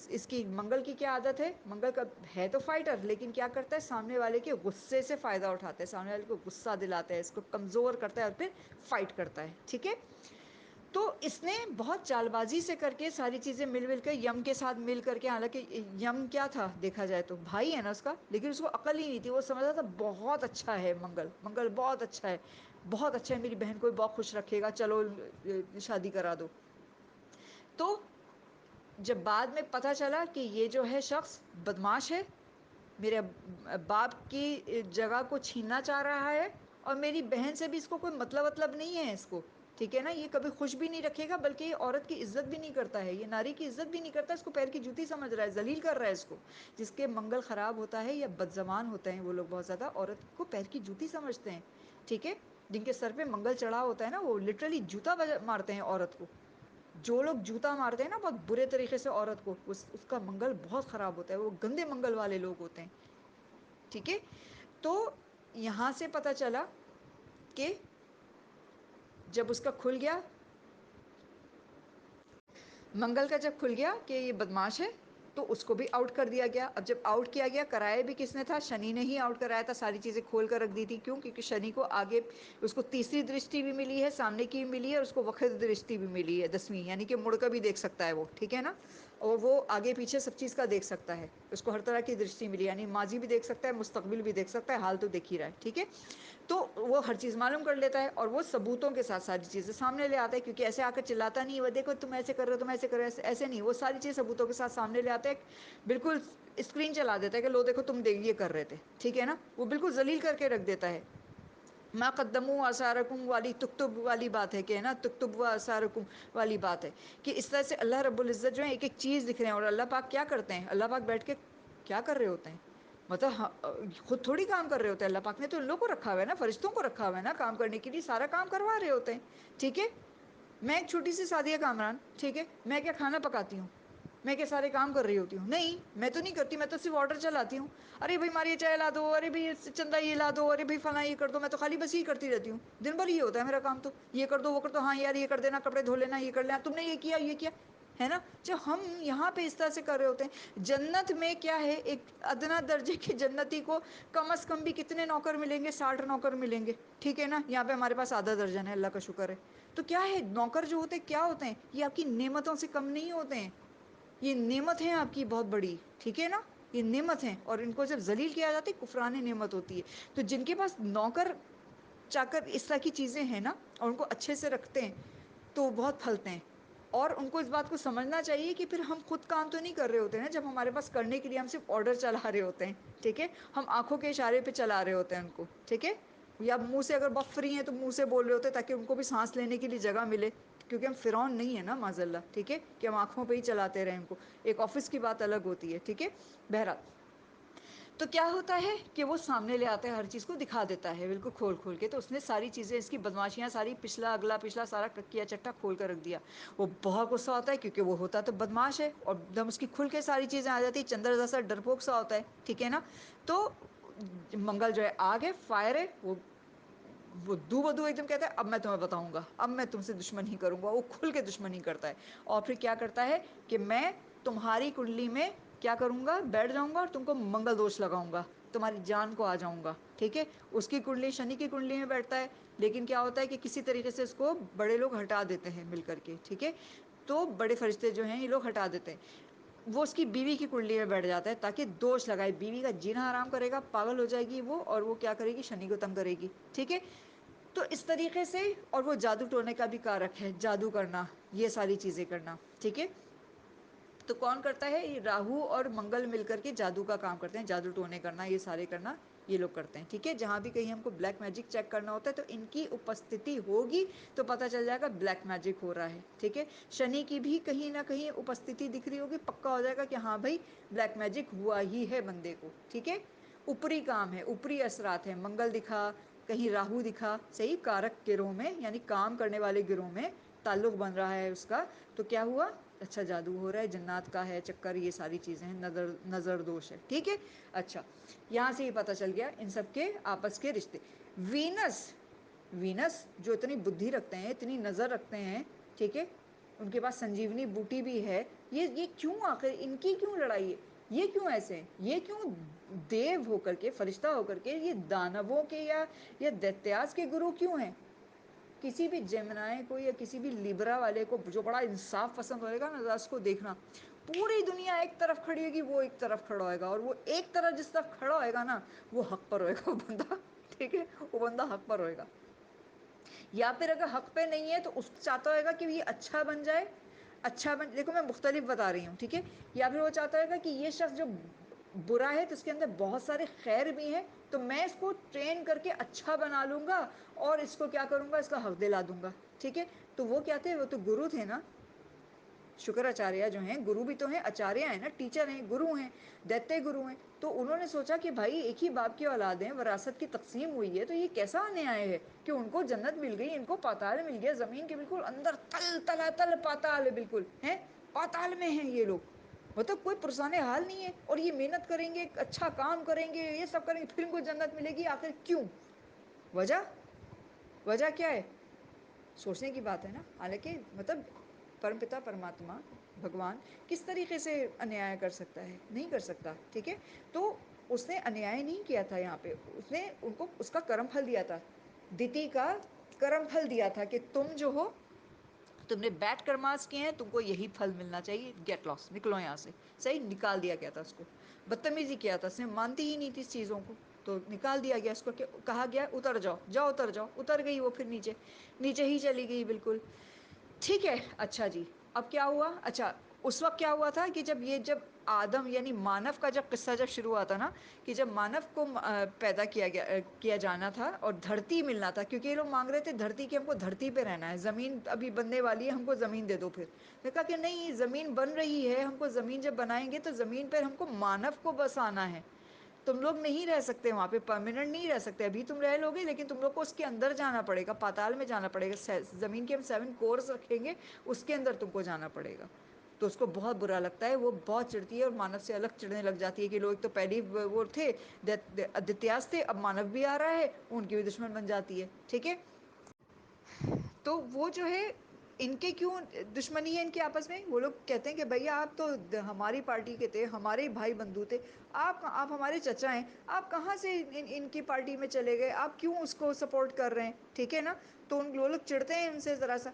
اس کی منگل کی کیا عادت ہے؟ منگل کا ہے تو فائٹر، لیکن کیا کرتا ہے سامنے والے کے غصے سے فائدہ اٹھاتا ہے، سامنے والے کو غصہ دلاتا ہے، اس کو کمزور کرتا ہے اور پھر فائٹ کرتا ہے. ٹھیک ہے، تو اس نے بہت چال بازی سے کر کے ساری چیزیں مل کر یم کے ساتھ مل کر کے، حالانکہ یم کیا تھا دیکھا جائے تو بھائی ہے نا اس کا، لیکن اس کو عقل ہی نہیں تھی. وہ سمجھا تھا بہت اچھا ہے منگل، منگل بہت اچھا ہے، بہت اچھا ہے، میری بہن کو بہت خوش رکھے گا، چلو شادی کرا دو. تو جب بعد میں پتہ چلا کہ یہ جو ہے شخص بدماش ہے، میرے باپ کی جگہ کو چھیننا چاہ رہا ہے، اور میری بہن سے بھی اس کو کوئی مطلب نہیں ہے اس کو، ٹھیک ہے نا، یہ کبھی خوش بھی نہیں رکھے گا، بلکہ یہ عورت کی عزت بھی نہیں کرتا ہے، یہ ناری کی عزت بھی نہیں کرتا، اس کو پیر کی جوتی سمجھ رہا ہے، ذلیل کر رہا ہے اس کو. جس کے منگل خراب ہوتا ہے یا بد زبان ہوتے ہیں وہ لوگ بہت زیادہ، عورت کو پیر کی جوتی سمجھتے ہیں. ٹھیک ہے، جن کے سر پہ منگل چڑھا ہوتا ہے نا، وہ لٹرلی جوتا مارتے ہیں عورت کو. جو لوگ جوتا مارتے ہیں نا بہت برے طریقے سے عورت کو، اس کا منگل بہت خراب ہوتا ہے، وہ گندے منگل والے لوگ ہوتے ہیں. ٹھیک ہے، تو یہاں سے پتہ چلا کہ جب اس کا کھل گیا، منگل کا جب کھل گیا کہ یہ بدماش ہے، تو اس کو بھی آؤٹ کر دیا گیا. اب جب آؤٹ کیا گیا، کرایا بھی کس نے تھا؟ شنی نے ہی آؤٹ کرایا تھا، ساری چیزیں کھول کر رکھ دی تھی. کیوں؟ کیونکہ شنی کو آگے اس کو تیسری درشٹی بھی ملی ہے، سامنے کی بھی ملی ہے، اور اس کو وقت درشٹی بھی ملی ہے 10ویں، یعنی کہ مڑ کر بھی دیکھ سکتا ہے وہ. ٹھیک ہے نا، اور وہ آگے پیچھے سب چیز کا دیکھ سکتا ہے، اس کو ہر طرح کی درشٹی ملی، یعنی ماضی بھی دیکھ سکتا ہے، مستقبل بھی دیکھ سکتا ہے، حال تو دیکھ ہی رہا ہے. ٹھیک ہے، تو وہ ہر چیز معلوم کر لیتا ہے، اور وہ ثبوتوں کے ساتھ ساری چیزیں سامنے لے آتا ہے. کیونکہ ایسے آ کر چلاتا نہیں ہے، وہ دیکھو تم ایسے کر رہے ہو، تم ایسے کر رہے ہو، ایسے نہیں، وہ ساری چیز ثبوتوں کے ساتھ سامنے لے آتے ہیں. بالکل اسکرین چلا دیتا ہے کہ لو دیکھو تم یہ کر رہے تھے. ٹھیک ہے نا، وہ بالکل ذلیل کر کے رکھ دیتا ہے. ما قدموا آثارکم والی تکتب والی بات ہے کہ نا، تکتب و آثارکم والی بات ہے کہ اس طرح سے اللہ رب العزت جو ہے ایک ایک چیز دکھ رہے ہیں. اور اللہ پاک کیا کرتے ہیں؟ اللہ پاک بیٹھ کے کیا کر رہے ہوتے ہیں؟ مطلب خود تھوڑی کام کر رہے ہوتے ہیں، اللہ پاک نے تو ان لوگوں کو رکھا ہوا ہے نا، فرشتوں کو رکھا ہوا ہے نا کام کرنے کے لیے، سارا کام کروا رہے ہوتے ہیں. ٹھیک ہے، میں ایک چھوٹی سی سعدیہ کامران، ٹھیک ہے، میں کیا کھانا پکاتی ہوں؟ میں کیا سارے کام کر رہی ہوتی ہوں؟ نہیں، میں تو نہیں کرتی، میں تو صرف آرڈر چلاتی ہوں. ارے بھائی ہماری یہ چائے لا دو، ارے بھائی چندہ یہ لا دو، ارے بھائی فلاں یہ کر دو، میں تو خالی بس یہ کرتی رہتی ہوں. دن بھر یہ ہوتا ہے میرا کام، تو یہ کر دو وہ کر دو، ہاں یار یہ کر دینا، کپڑے دھو لینا، یہ کر لینا، تم نے یہ کیا یہ کیا ہے نا. جو ہم یہاں پہ اس طرح سے کر رہے ہوتے ہیں. جنت میں کیا ہے، ایک ادنا درجے کے جنتی کو کم از کم بھی کتنے نوکر ملیں گے؟ 60 نوکر ملیں گے. ٹھیک ہے نا، یہاں پہ ہمارے پاس آدھا درجن ہے، اللہ کا شکر ہے. تو کیا ہے، نوکر جو ہوتے ہیں کیا ہوتے ہیں؟ یہ آپ کی نعمتوں سے کم نہیں ہوتے ہیں، یہ نعمت ہے آپ کی بہت بڑی. ٹھیک ہے نا، یہ نعمت ہیں، اور ان کو جب ذلیل کیا جاتا ہے کفران نعمت ہوتی ہے. تو جن کے پاس نوکر چاکر اس طرح کی چیزیں ہیں نا، اور ان کو اچھے سے رکھتے ہیں، تو وہ بہت پھلتے ہیں. اور ان کو اس بات کو سمجھنا چاہیے کہ پھر ہم خود کام تو نہیں کر رہے ہوتے ہیں، جب ہمارے پاس کرنے کے لیے ہم صرف آرڈر چلا رہے ہوتے ہیں. ٹھیک ہے، ہم آنکھوں کے اشارے پہ چلا رہے ہوتے ہیں ان کو. ٹھیک ہے، یا منہ سے اگر بہت فری ہیں تو منہ سے بول رہے ہوتے ہیں تاکہ ان کو بھی سانس لینے کے لیے جگہ ملے. کیونکہ ہم فرعون نہیں ہیں نا معاذ اللہ. ٹھیک ہے، کہ ہم آنکھوں پہ ہی چلاتے رہیں ان کو. ایک آفس کی بات الگ ہوتی ہے. ٹھیک ہے، بہرحال تو کیا ہوتا ہے کہ وہ سامنے لے آتا ہے، ہر چیز کو دکھا دیتا ہے بالکل کھول کھول کے. تو اس نے ساری چیزیں، اس کی بدماشیاں ساری، پچھلا اگلا پچھلا سارا کیا چٹا کھول کر رکھ دیا. وہ بہت غصہ ہوتا ہے کیونکہ وہ ہوتا تو بدماش ہے، اور جب اس کی کھل کے ساری چیزیں آ جاتی، چندر جیسا ڈرپوک سا ہوتا ہے. ٹھیک ہے نا، تو منگل جو ہے آگ ہے، فائر ہے، وہ دو بدو ایک دم کہتا ہے اب میں تمہیں بتاؤں گا، اب میں تم سے دشمنی کروں گا. وہ کھل کے دشمنی کرتا ہے، اور پھر کیا کرتا ہے کہ میں تمہاری کنڈلی میں کیا کروں گا، بیٹھ جاؤں گا اور تم کو منگل دوش لگاؤں گا، تمہاری جان کو آ جاؤں گا. ٹھیک ہے، اس کی کنڈلی شنی کی کنڈلی میں بیٹھتا ہے، لیکن کیا ہوتا ہے کہ کسی طریقے سے اس کو بڑے لوگ ہٹا دیتے ہیں مل کر کے. ٹھیک ہے، تو بڑے فرشتے جو ہیں یہ لوگ ہٹا دیتے ہیں. وہ اس کی بیوی کی کنڈلی میں بیٹھ جاتا ہے تاکہ دوش لگائے، بیوی کا جینا حرام کرے گا، پاگل ہو جائے گی وہ، اور وہ کیا کرے گی، شنی کو تنگ کرے گی. ٹھیک ہے، تو اس طریقے سے، اور وہ جادو ٹونے کا بھی کارک ہے، جادو کرنا، یہ ساری چیزیں کرنا. ٹھیک ہے، تو کون کرتا ہے؟ یہ راہو اور منگل مل کر کے جادو کا کام کرتے ہیں، جادو ٹونے کرنا، یہ سارے کرنا یہ لوگ کرتے ہیں، ٹھیک ہے. جہاں بھی کہیں ہم کو بلیک میجک چیک کرنا ہوتا ہے تو ان کی اپستھتی ہوگی تو پتہ چل جائے گا بلیک میجک ہو رہا ہے، ٹھیک ہے. شنی کی بھی کہیں نہ کہیں اپستھتی دکھ رہی ہوگی، پکا ہو جائے گا کہ ہاں بھائی بلیک میجک ہوا ہی ہے بندے کو، ٹھیک ہے. اوپری کام ہے، اوپری اثرات ہیں، منگل دکھا، کہیں راہو دکھا، صحیح، کارک گروہ میں یعنی کام کرنے والے گروہ میں تعلق بن رہا ہے اس کا، تو کیا ہوا؟ اچھا جادو ہو رہا ہے، جنات کا ہے چکر، یہ ساری چیزیں ہیں، نظر دوش ہے، ٹھیک ہے. اچھا، یہاں سے یہ پتہ چل گیا ان سب کے آپس کے رشتے. وینس جو اتنی بدھی رکھتے ہیں، اتنی نظر رکھتے ہیں، ٹھیک ہے، ان کے پاس سنجیونی بوٹی بھی ہے. یہ کیوں آخر ان کی کیوں لڑائی ہے؟ یہ کیوں ایسے ہیں؟ یہ کیوں دیو ہو کر کے، فرشتہ ہو کر کے یہ دانووں کے یا دیتیاز کے گرو کیوں ہیں؟ کسی بھی جیمنائے کو یا کسی بھی لیبرا والے کو جو بڑا انصاف پسند ہوئے گا نا، ذرا اس کو دیکھنا، پوری دنیا ایک طرف کھڑی ہوگی، وہ ایک طرف کھڑا ہوئے گا، اور وہ ایک طرف جس طرف کھڑا ہوئے گا نا وہ حق پر ہوئے گا وہ بندہ، ٹھیک ہے، وہ بندہ حق پر ہوئے گا. یا پھر اگر حق پہ نہیں ہے تو اس چاہتا ہوئے گا کہ یہ اچھا بن جائے، دیکھو میں مختلف بتا رہی ہوں، ٹھیک ہے. یا پھر وہ چاہتا ہوئے گا کہ یہ شخص جو برا ہے تو اس کے اندر بہت سارے خیر بھی ہیں، تو میں اس کو ٹرین کر کے اچھا بنا لوں گا اور اس کو کیا کروں گا، اس کا حق دلا دوں گا، ٹھیک ہے. تو وہ کیا تھے؟ وہ تو گرو تھے نا، شکراچاریہ جو ہیں، گرو بھی تو ہیں، آچاریہ ہیں نا، ٹیچر ہیں، گرو ہیں، دیتے گرو ہیں. تو انہوں نے سوچا کہ بھائی ایک ہی باپ کی اولاد ہیں، وراثت کی تقسیم ہوئی ہے، تو یہ کیسا انیائے ہے کہ ان کو جنت مل گئی، ان کو پاتال مل گیا، زمین کے بالکل اندر تل پاتال ہے، بالکل ہیں، پاتال میں ہیں یہ لوگ، مطلب کوئی پرسان حال نہیں ہے، اور یہ محنت کریں گے، اچھا کام کریں گے، یہ سب کریں گے، پھر ان کو جنت ملے گی. آخر کیوں؟ وجہ کیا ہے؟ سوچنے کی بات ہے نا. حالانکہ مطلب پرمپتا پرماتما بھگوان کس طریقے سے انیائے کر سکتا ہے؟ نہیں کر سکتا، ٹھیک ہے. تو اس نے انیائے نہیں کیا تھا، یہاں پہ اس نے ان کو اس کا کرم پھل دیا تھا، دتی کا کرم پھل دیا تھا کہ تم جو ہو، تم نے بیڈ کرماس کیے ہیں، تم کو یہی پھل ملنا چاہیے، گیٹ لاس، نکلو یہاں سے. صحیح، نکال دیا گیا تھا اس کو، بدتمیزی کیا تھا اس نے، مانتی ہی نہیں تھی اس چیزوں کو، تو نکال دیا گیا اس کو، کہ کہا گیا اتر جاؤ، اتر جاؤ. اتر گئی وہ، پھر نیچے ہی چلی گئی، بالکل ٹھیک ہے. اچھا جی، اب کیا ہوا؟ اچھا، اس وقت کیا ہوا تھا کہ جب آدم یعنی مانو کا جب قصہ جب شروع ہوا تھا نا، کہ جب مانو کو پیدا کیا جانا تھا اور دھرتی ملنا تھا، کیونکہ یہ لوگ مانگ رہے تھے دھرتی کی، ہم کو دھرتی پہ رہنا ہے، زمین ابھی بننے والی ہے، ہم کو زمین دے دو. پھر نے کہا کہ نہیں، زمین بن رہی ہے، ہم کو زمین جب بنائیں گے تو زمین پہ ہم کو مانو کو بسانا ہے، تم لوگ نہیں رہ سکتے وہاں پہ، پرماننٹ نہیں رہ سکتے. ابھی تم رہ لوگے لیکن تم لوگ کو اس کے اندر جانا پڑے گا، پاتال میں جانا پڑے گا، زمین کے ہم 7 کورس رکھیں گے، اس کے اندر تم کو جانا پڑے گا. تو اس کو بہت برا لگتا ہے، وہ بہت چڑھتی ہے اور مانو سے الگ چڑھنے لگ جاتی ہے کہ لوگ تو پہلی وہ تھے آدتیاس تھے، اب مانو بھی آ رہا ہے، ان کی بھی دشمن بن جاتی ہے، ٹھیک ہے. تو وہ جو ہے ان کے کیوں دشمنی ہے ان کے آپس میں؟ وہ لوگ کہتے ہیں کہ بھیا آپ تو ہماری پارٹی کے تھے، ہمارے بھائی بندھو تھے، آپ ہمارے چچا ہیں، آپ کہاں سے ان کی پارٹی میں چلے گئے، آپ کیوں اس کو سپورٹ کر رہے ہیں، ٹھیک ہے نا. تو وہ لوگ چڑھتے ہیں ان سے ذرا سا،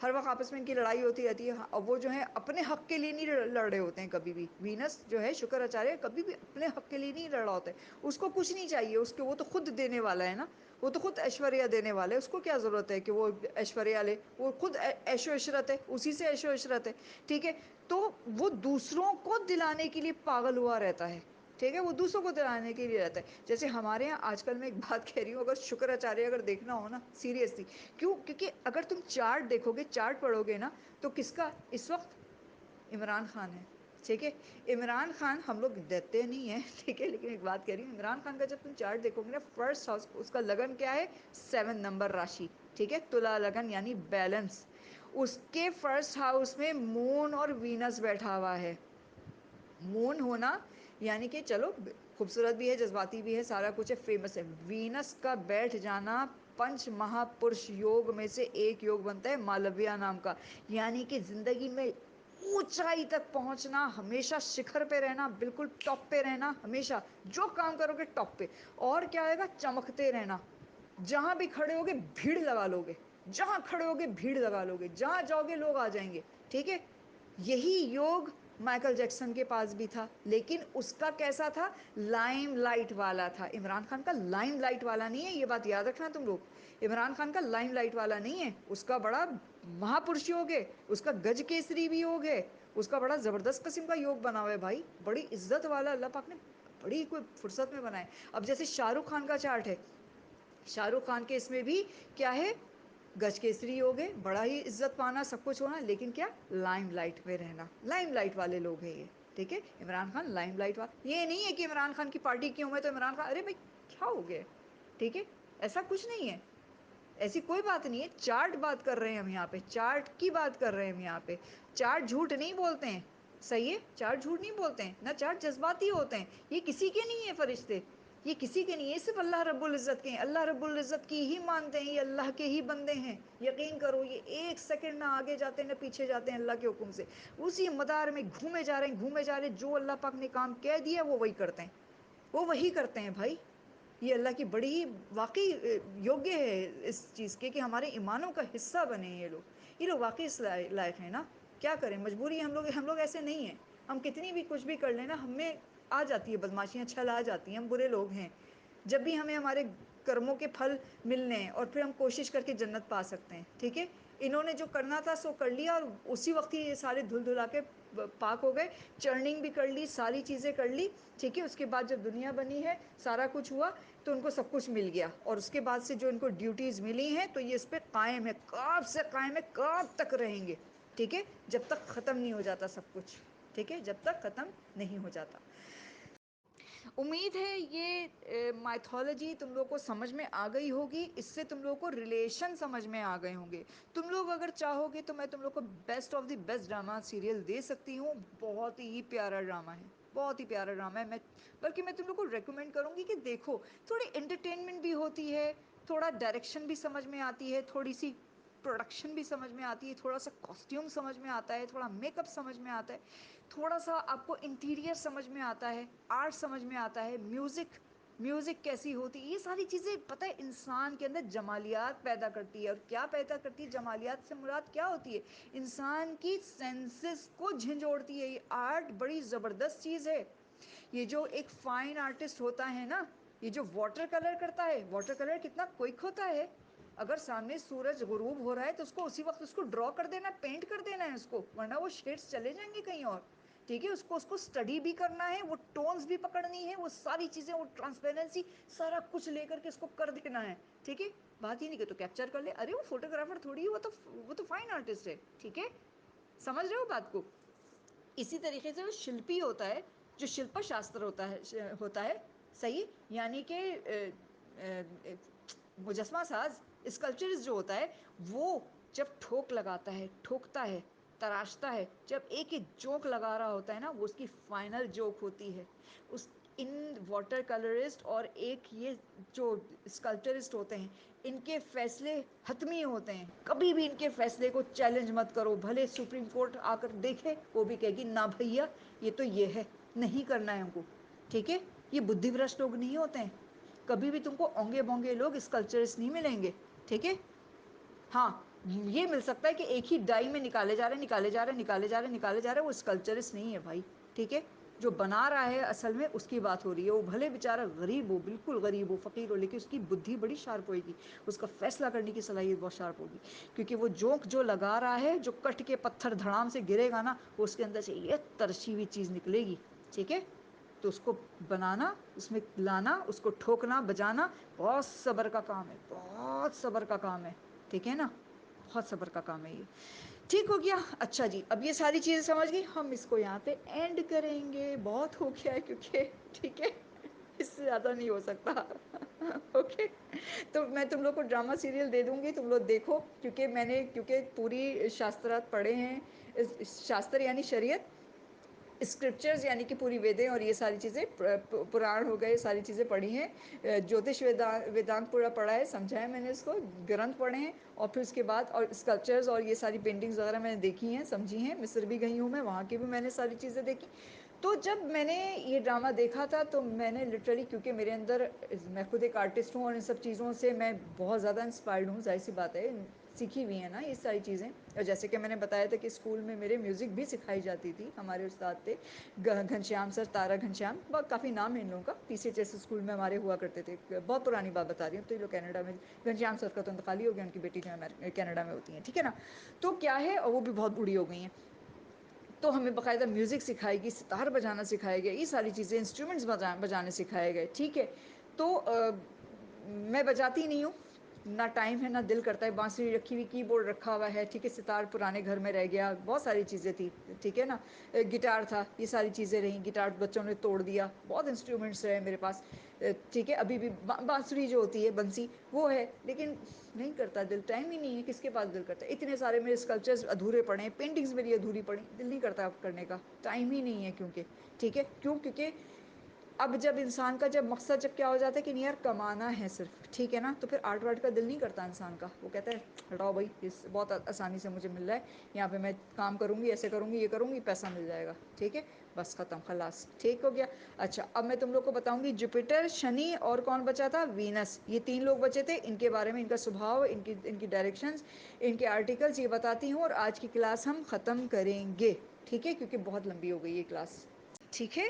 ہر وقت آپس میں ان کی لڑائی ہوتی رہتی ہے. اب وہ جو ہے اپنے حق کے لیے نہیں لڑ رہے ہوتے ہیں کبھی بھی. وینس جو ہے شکراچاریہ کبھی بھی اپنے حق کے لیے نہیں لڑ رہا ہوتا ہے، اس کو کچھ نہیں چاہیے، اس کے وہ تو خود دینے والا ہے نا، وہ تو خود ایشوریہ دینے والا ہے، اس کو کیا ضرورت ہے کہ وہ ایشوریہ لے، وہ خود عیش و عشرت ہے، اسی سے عیش و عشرت ہے، ٹھیک ہے. تو وہ دوسروں کو دلانے کے لیے پاگل ہوا رہتا ہے، ٹھیک ہے، وہ دوسروں کو دلانے کے لیے رہتا ہے. جیسے ہمارے یہاں آج کل میں ایک بات کہہ رہی ہوں، اگر شکراچاریہ اگر دیکھنا ہو نا سیریسلی، کیونکہ اگر تم چارٹ دیکھو گے، چارٹ پڑھو گے نا، تو کس کا اس وقت عمران خان ہے، ٹھیک ہے. عمران خان ہم لوگ دیتے نہیں ہیں، ٹھیک ہے، لیکن ایک بات کہہ رہی ہوں، عمران خان کا جب تم چارٹ دیکھو گے نا، فرسٹ ہاؤس اس کا لگن کیا ہے؟ 7 نمبر راشی، ٹھیک ہے، تلا لگن یعنی بیلنس. اس کے فرسٹ ہاؤس میں مون اور وینس بیٹھا ہوا ہے. مون ہونا یعنی کہ چلو خوبصورت بھی ہے، جذباتی بھی ہے، سارا کچھ ہے، فیمس ہے. وینس کا بیٹھ جانا پنچ مہا پرش یوگ میں سے ایک یوگ بنتا ہے، مالویہ نام کا، یعنی کہ زندگی میں اونچائی تک پہنچنا، ہمیشہ شکھر پہ رہنا، بالکل ٹاپ پہ رہنا، ہمیشہ جو کام کرو گے ٹاپ پہ. اور کیا آئے گا؟ چمکتے رہنا، جہاں بھی کھڑے ہوگے بھیڑ لگا لو گے، جہاں کھڑے ہوگے بھیڑ لگا لو گے، جہاں جاؤ گے لوگ آ جائیں گے، ٹھیک ہے. یہی یوگ مائیکل جیکسن کے پاس بھی تھا، لیکن اس کا کیسا تھا؟ لائم لائٹ والا تھا. عمران خان کا لائم لائٹ والا نہیں ہے، یہ بات یاد رکھنا تم لوگ. عمران خان کا لائم لائٹ والا نہیں ہے، اس کا بڑا مہا پرش یوگ ہے، اس کا گج کیسری بھی یوگ ہے، اس کا بڑا زبردست قسم کا یوگ بنا ہوا ہے بھائی، بڑی عزت والا اللہ پاک نے بڑی کوئی فرصت میں بنائے. اب جیسے شاہ رخ خان کا چارٹ ہے, شاہ رخ خان کے اس میں بھی کیا ہے, گج کیسری ہو گئے, بڑا ہی عزت پانا, سب کچھ ہونا, لیکن کیا, لائم لائٹ میں رہنا, لائم لائٹ والے لوگ ہیں یہ, ٹھیک ہے. عمران خان لائم لائٹ والا, یہ نہیں ہے کہ عمران خان کی پارٹی کیوں ہے تو عمران خان, ارے بھائی کیا ہو گیا, ٹھیک ہے, ایسا کچھ نہیں ہے, ایسی کوئی بات نہیں ہے. چارٹ بات کر رہے ہیں ہم یہاں پہ, چارٹ کی بات کر رہے ہیں ہم یہاں پہ. چارٹ جھوٹ نہیں بولتے ہیں, صحیح ہے, چارٹ جھوٹ نہیں بولتے ہیں نہ, چارٹ جذباتی ہوتے ہیں. یہ کسی کے نہیں ہے فرشتے, یہ کسی کے نہیں ہے, صرف اللہ رب العزت کے ہیں. اللہ رب العزت کی ہی مانتے ہیں, یہ اللہ کے ہی بندے ہیں. یقین کرو, یہ ایک سیکنڈ نہ آگے جاتے ہیں نہ پیچھے جاتے ہیں اللہ کے حکم سے. اسی مدار میں گھومے جا رہے ہیں, گھومے جا رہے ہیں. جو اللہ پاک نے کام کہہ دیا وہ وہی کرتے ہیں, وہ وہی کرتے ہیں بھائی. یہ اللہ کی بڑی ہی واقعی یوگیہ ہے اس چیز کے کہ ہمارے ایمانوں کا حصہ بنے ہیں یہ لوگ واقعی اس لائق ہیں نا. کیا کریں, مجبوری ہے, ہم لوگ ایسے نہیں ہیں. ہم کتنی بھی کچھ بھی کر لیں نا, ہمیں آ جاتی ہے بدماشیاں, چھل آ جاتی ہیں, ہم برے لوگ ہیں. جب بھی ہمیں ہمارے کرموں کے پھل ملنے ہیں اور پھر ہم کوشش کر کے جنت پا سکتے ہیں, ٹھیک ہے. انہوں نے جو کرنا تھا سو کر لیا, اور اسی وقت ہی یہ سارے دھل دھلا کے پاک ہو گئے. چرننگ بھی کر لی, ساری چیزیں کر لی, ٹھیک ہے. اس کے بعد جب دنیا بنی ہے, سارا کچھ ہوا, تو ان کو سب کچھ مل گیا. اور اس کے بعد سے جو ان کو ڈیوٹیز ملی ہیں تو یہ اس پہ قائم ہے, کاب سے قائم ہے, کاب تک رہیں گے, ٹھیک ہے, جب تک ختم نہیں ہو جاتا سب کچھ, ٹھیک ہے, جب تک ختم نہیں ہو جاتا. امید ہے یہ مائتھولوجی تم لوگ کو سمجھ میں آ گئی ہوگی, اس سے تم لوگ کو ریلیشن سمجھ میں آ گئے ہوں گے. تم لوگ اگر چاہو گے تو میں تم لوگ کو best of the best drama serial دے سکتی ہوں. بہت ہی پیارا ڈرامہ ہے, بہت ہی پیارا ڈرامہ ہے. بلکہ میں تم لوگ کو ریکمینڈ کروں گی کہ دیکھو, تھوڑی انٹرٹینمنٹ بھی ہوتی ہے, تھوڑا ڈائریکشن بھی سمجھ میں آتی ہے, تھوڑی سی پروڈکشن بھی سمجھ میں آتی ہے, تھوڑا سا کاسٹیوم سمجھ میں آتا ہے, تھوڑا میک اپ سمجھ میں آتا ہے, تھوڑا سا آپ کو انٹیریئر سمجھ میں آتا ہے, آرٹ سمجھ میں آتا ہے, میوزک کیسی ہوتی ہے, یہ ساری چیزیں پتہ ہے انسان کے اندر جمالیات پیدا کرتی ہے. اور کیا پیدا کرتی ہے, جمالیات سے مراد کیا ہوتی ہے, انسان کی سینسز کو جھنجھوڑتی ہے. یہ آرٹ بڑی زبردست چیز ہے. یہ جو ایک فائن آرٹسٹ ہوتا ہے نا, یہ جو واٹر کلر کرتا ہے, واٹر کلر کتنا کوئک ہوتا ہے. اگر سامنے سورج غروب ہو رہا ہے تو اس کو اسی وقت اس کو ڈرا کر دینا, پینٹ کر دینا ہے اس کو, ورنہ وہ شیڈز چلے جائیں گے کہیں اور, ٹھیک ہے. اس کو اسٹڈی بھی کرنا ہے, وہ ٹونز بھی پکڑنی ہے, وہ ساری چیزیں, وہ ٹرانسپیرنسی, سارا کچھ لے کر کے اس کو کر دینا ہے, ٹھیک ہے. بات ہی نہیں کہ تو کیپچر کر لے, ارے وہ فوٹوگرافر تھوڑی ہے, وہ تو فائن آرٹسٹ ہے, ٹھیک ہے. سمجھ رہے ہو بات کو. اسی طریقے سے وہ شلپی ہوتا ہے, جو شلپا شاستر ہوتا ہے, صحیح, یعنی کہ مجسمہ ساز, اسکلپچرز جو ہوتا ہے, وہ جب ٹھوک لگاتا ہے, ٹھوکتا ہے, تراشتا ہے, جب ایک ایک جوک لگا رہا ہوتا ہے نا, وہ اس کی فائنل جوک ہوتی ہے. ان واٹر کلرسٹ اور ایک یہ جو اسکلپچرسٹ ہوتے ہیں, ان کے فیصلے حتمی ہوتے ہیں. کبھی بھی ان کے فیصلے کو چیلنج مت کرو, بھلے سپریم کورٹ آ کر دیکھے, وہ بھی کہے گی نہ بھیا یہ تو یہ ہے, نہیں کرنا ہے ہم کو, ٹھیک ہے. یہ بدھی بھرشٹ لوگ نہیں ہوتے ہیں. کبھی بھی تم کو اونگے بونگے لوگ اسکلپچرسٹ نہیں ملیں گے, ٹھیک ہے. ہاں, یہ مل سکتا ہے کہ ایک ہی ڈائی میں نکالے جا رہے وہ اسکلپچرسٹ نہیں ہے بھائی, ٹھیک ہے. جو بنا رہا ہے اصل میں اس کی بات ہو رہی ہے. وہ بھلے بیچارہ غریب ہو, بالکل غریب ہو, فقیر ہو, لیکن اس کی بدھی بڑی شارپ ہوئے گی, اس کا فیصلہ کرنے کی صلاحیت بہت شارپ ہوگی. کیونکہ وہ جوک جو لگا رہا ہے, جو کٹ کے پتھر دھڑام سے گرے گا نا, وہ اس کے اندر سے یہ ترشی ہوئی چیز نکلے گی, ٹھیک ہے. تو اس کو بنانا, اس میں لانا, اس کو ٹھوکنا بجانا, بہت صبر کا کام ہے, بہت صبر کا کام ہے, ٹھیک ہے نا, بہت صبر کا کام ہے یہ. ٹھیک ہو گیا. اچھا جی, اب یہ ساری چیزیں سمجھ گئی, ہم اس کو یہاں پہ اینڈ کریں گے. بہت ہو گیا ہے کیونکہ, ٹھیک ہے, اس سے زیادہ نہیں ہو سکتا, اوکے. تو میں تم لوگ کو ڈرامہ سیریل دے دوں گی, تم لوگ دیکھو. کیونکہ پوری شاسترات پڑھے ہیں, شاستر یعنی شریعت, اسکرپچرز یعنی کہ پوری ویدیں اور یہ ساری چیزیں, پران ہو گئے, ساری چیزیں پڑھی ہیں. جیوتش ویدانت پورا پڑھا ہے, سمجھا ہے میں نے اس کو, گرنتھ پڑھے ہیں. اور پھر اس کے بعد اور اسکلپچرز اور یہ ساری پینٹنگز وغیرہ میں نے دیکھی ہیں, سمجھی ہیں. مصر بھی گئی ہوں میں, وہاں کی بھی میں نے ساری چیزیں دیکھی. تو جب میں نے یہ ڈرامہ دیکھا تھا تو میں نے لٹرلی, کیونکہ میرے اندر, میں خود ایک آرٹسٹ ہوں اور ان سب چیزوں سے میں بہت زیادہ انسپائرڈ ہوں, ظاہر سی بات ہے, سیکھی ہوئی ہیں نا یہ ساری چیزیں. اور جیسے کہ میں نے بتایا تھا کہ اسکول میں میرے میوزک بھی سکھائی جاتی تھی, ہمارے استاد تھے گھنشیام سر, تارا گھنشیام, کافی نام ہے ان لوگوں کا. پی سی ایچ ایس اسکول میں ہمارے ہوا کرتے تھے. بہت پرانی بات بتا رہی ہوں, تو یہ لوگ کینیڈا میں, گھنشیام سر کا تو انتقال ہی ہو گیا, ان کی بیٹی جو ہے کینیڈا میں ہوتی ہیں, ٹھیک ہے نا. تو کیا ہے, اور وہ بھی بہت بوڑھی ہو گئی ہیں. تو ہمیں باقاعدہ میوزک سکھائے گی، ستار بجانا سکھائے گا، یہ ساری چیزیں، انسٹرومنٹس بجانے سکھائے گئے، ٹھیک ہے. تو میں بجاتی نہیں ہوں، نہ ٹائم ہے نہ دل کرتا ہے. بانسری رکھی ہوئی، کی بورڈ رکھا ہوا ہے، ٹھیک ہے، ستار پرانے گھر میں رہ گیا، بہت ساری چیزیں تھیں، ٹھیک ہے نا. گٹار تھا، یہ ساری چیزیں رہیں. گٹار بچوں نے توڑ دیا. بہت انسٹرومنٹس رہے میرے پاس، ٹھیک ہے. ابھی بھی بانسری جو ہوتی ہے، بنسی، وہ ہے، لیکن نہیں کرتا دل، ٹائم ہی نہیں ہے. کس کے پاس دل کرتا ہے؟ اتنے سارے میرے اسکلپچرز ادھورے پڑے ہیں، پینٹنگز میری ادھوری پڑی، دل نہیں کرتا اب کرنے کا، ٹائم ہی نہیں ہے. کیونکہ ٹھیک ہے، کیونکہ اب جب انسان کا جب مقصد جب کیا ہو جاتا ہے کہ نہیں یار کمانا ہے صرف، ٹھیک ہے نا، تو پھر آرٹ وارٹ کا دل نہیں کرتا انسان کا. وہ کہتا ہے ہٹاؤ بھائی، اس بہت آسانی سے مجھے مل رہا ہے، یہاں پہ میں کام کروں گی، ایسے کروں گی، یہ کروں گی، پیسہ مل جائے گا، ٹھیک ہے، بس ختم، خلاص، ٹھیک ہو گیا. اچھا، اب میں تم لوگ کو بتاؤں گی جوپیٹر، شنی اور کون بچا تھا؟ وینس. یہ 3 لوگ بچے تھے. ان کے بارے میں، ان کا سبھاؤ، ان کی ڈائریکشنز، ان کے آرٹیکلز یہ بتاتی ہوں، اور آج کی کلاس ہم ختم کریں گے، ٹھیک ہے، کیونکہ بہت لمبی ہو گئی یہ کلاس. ٹھیک ہے.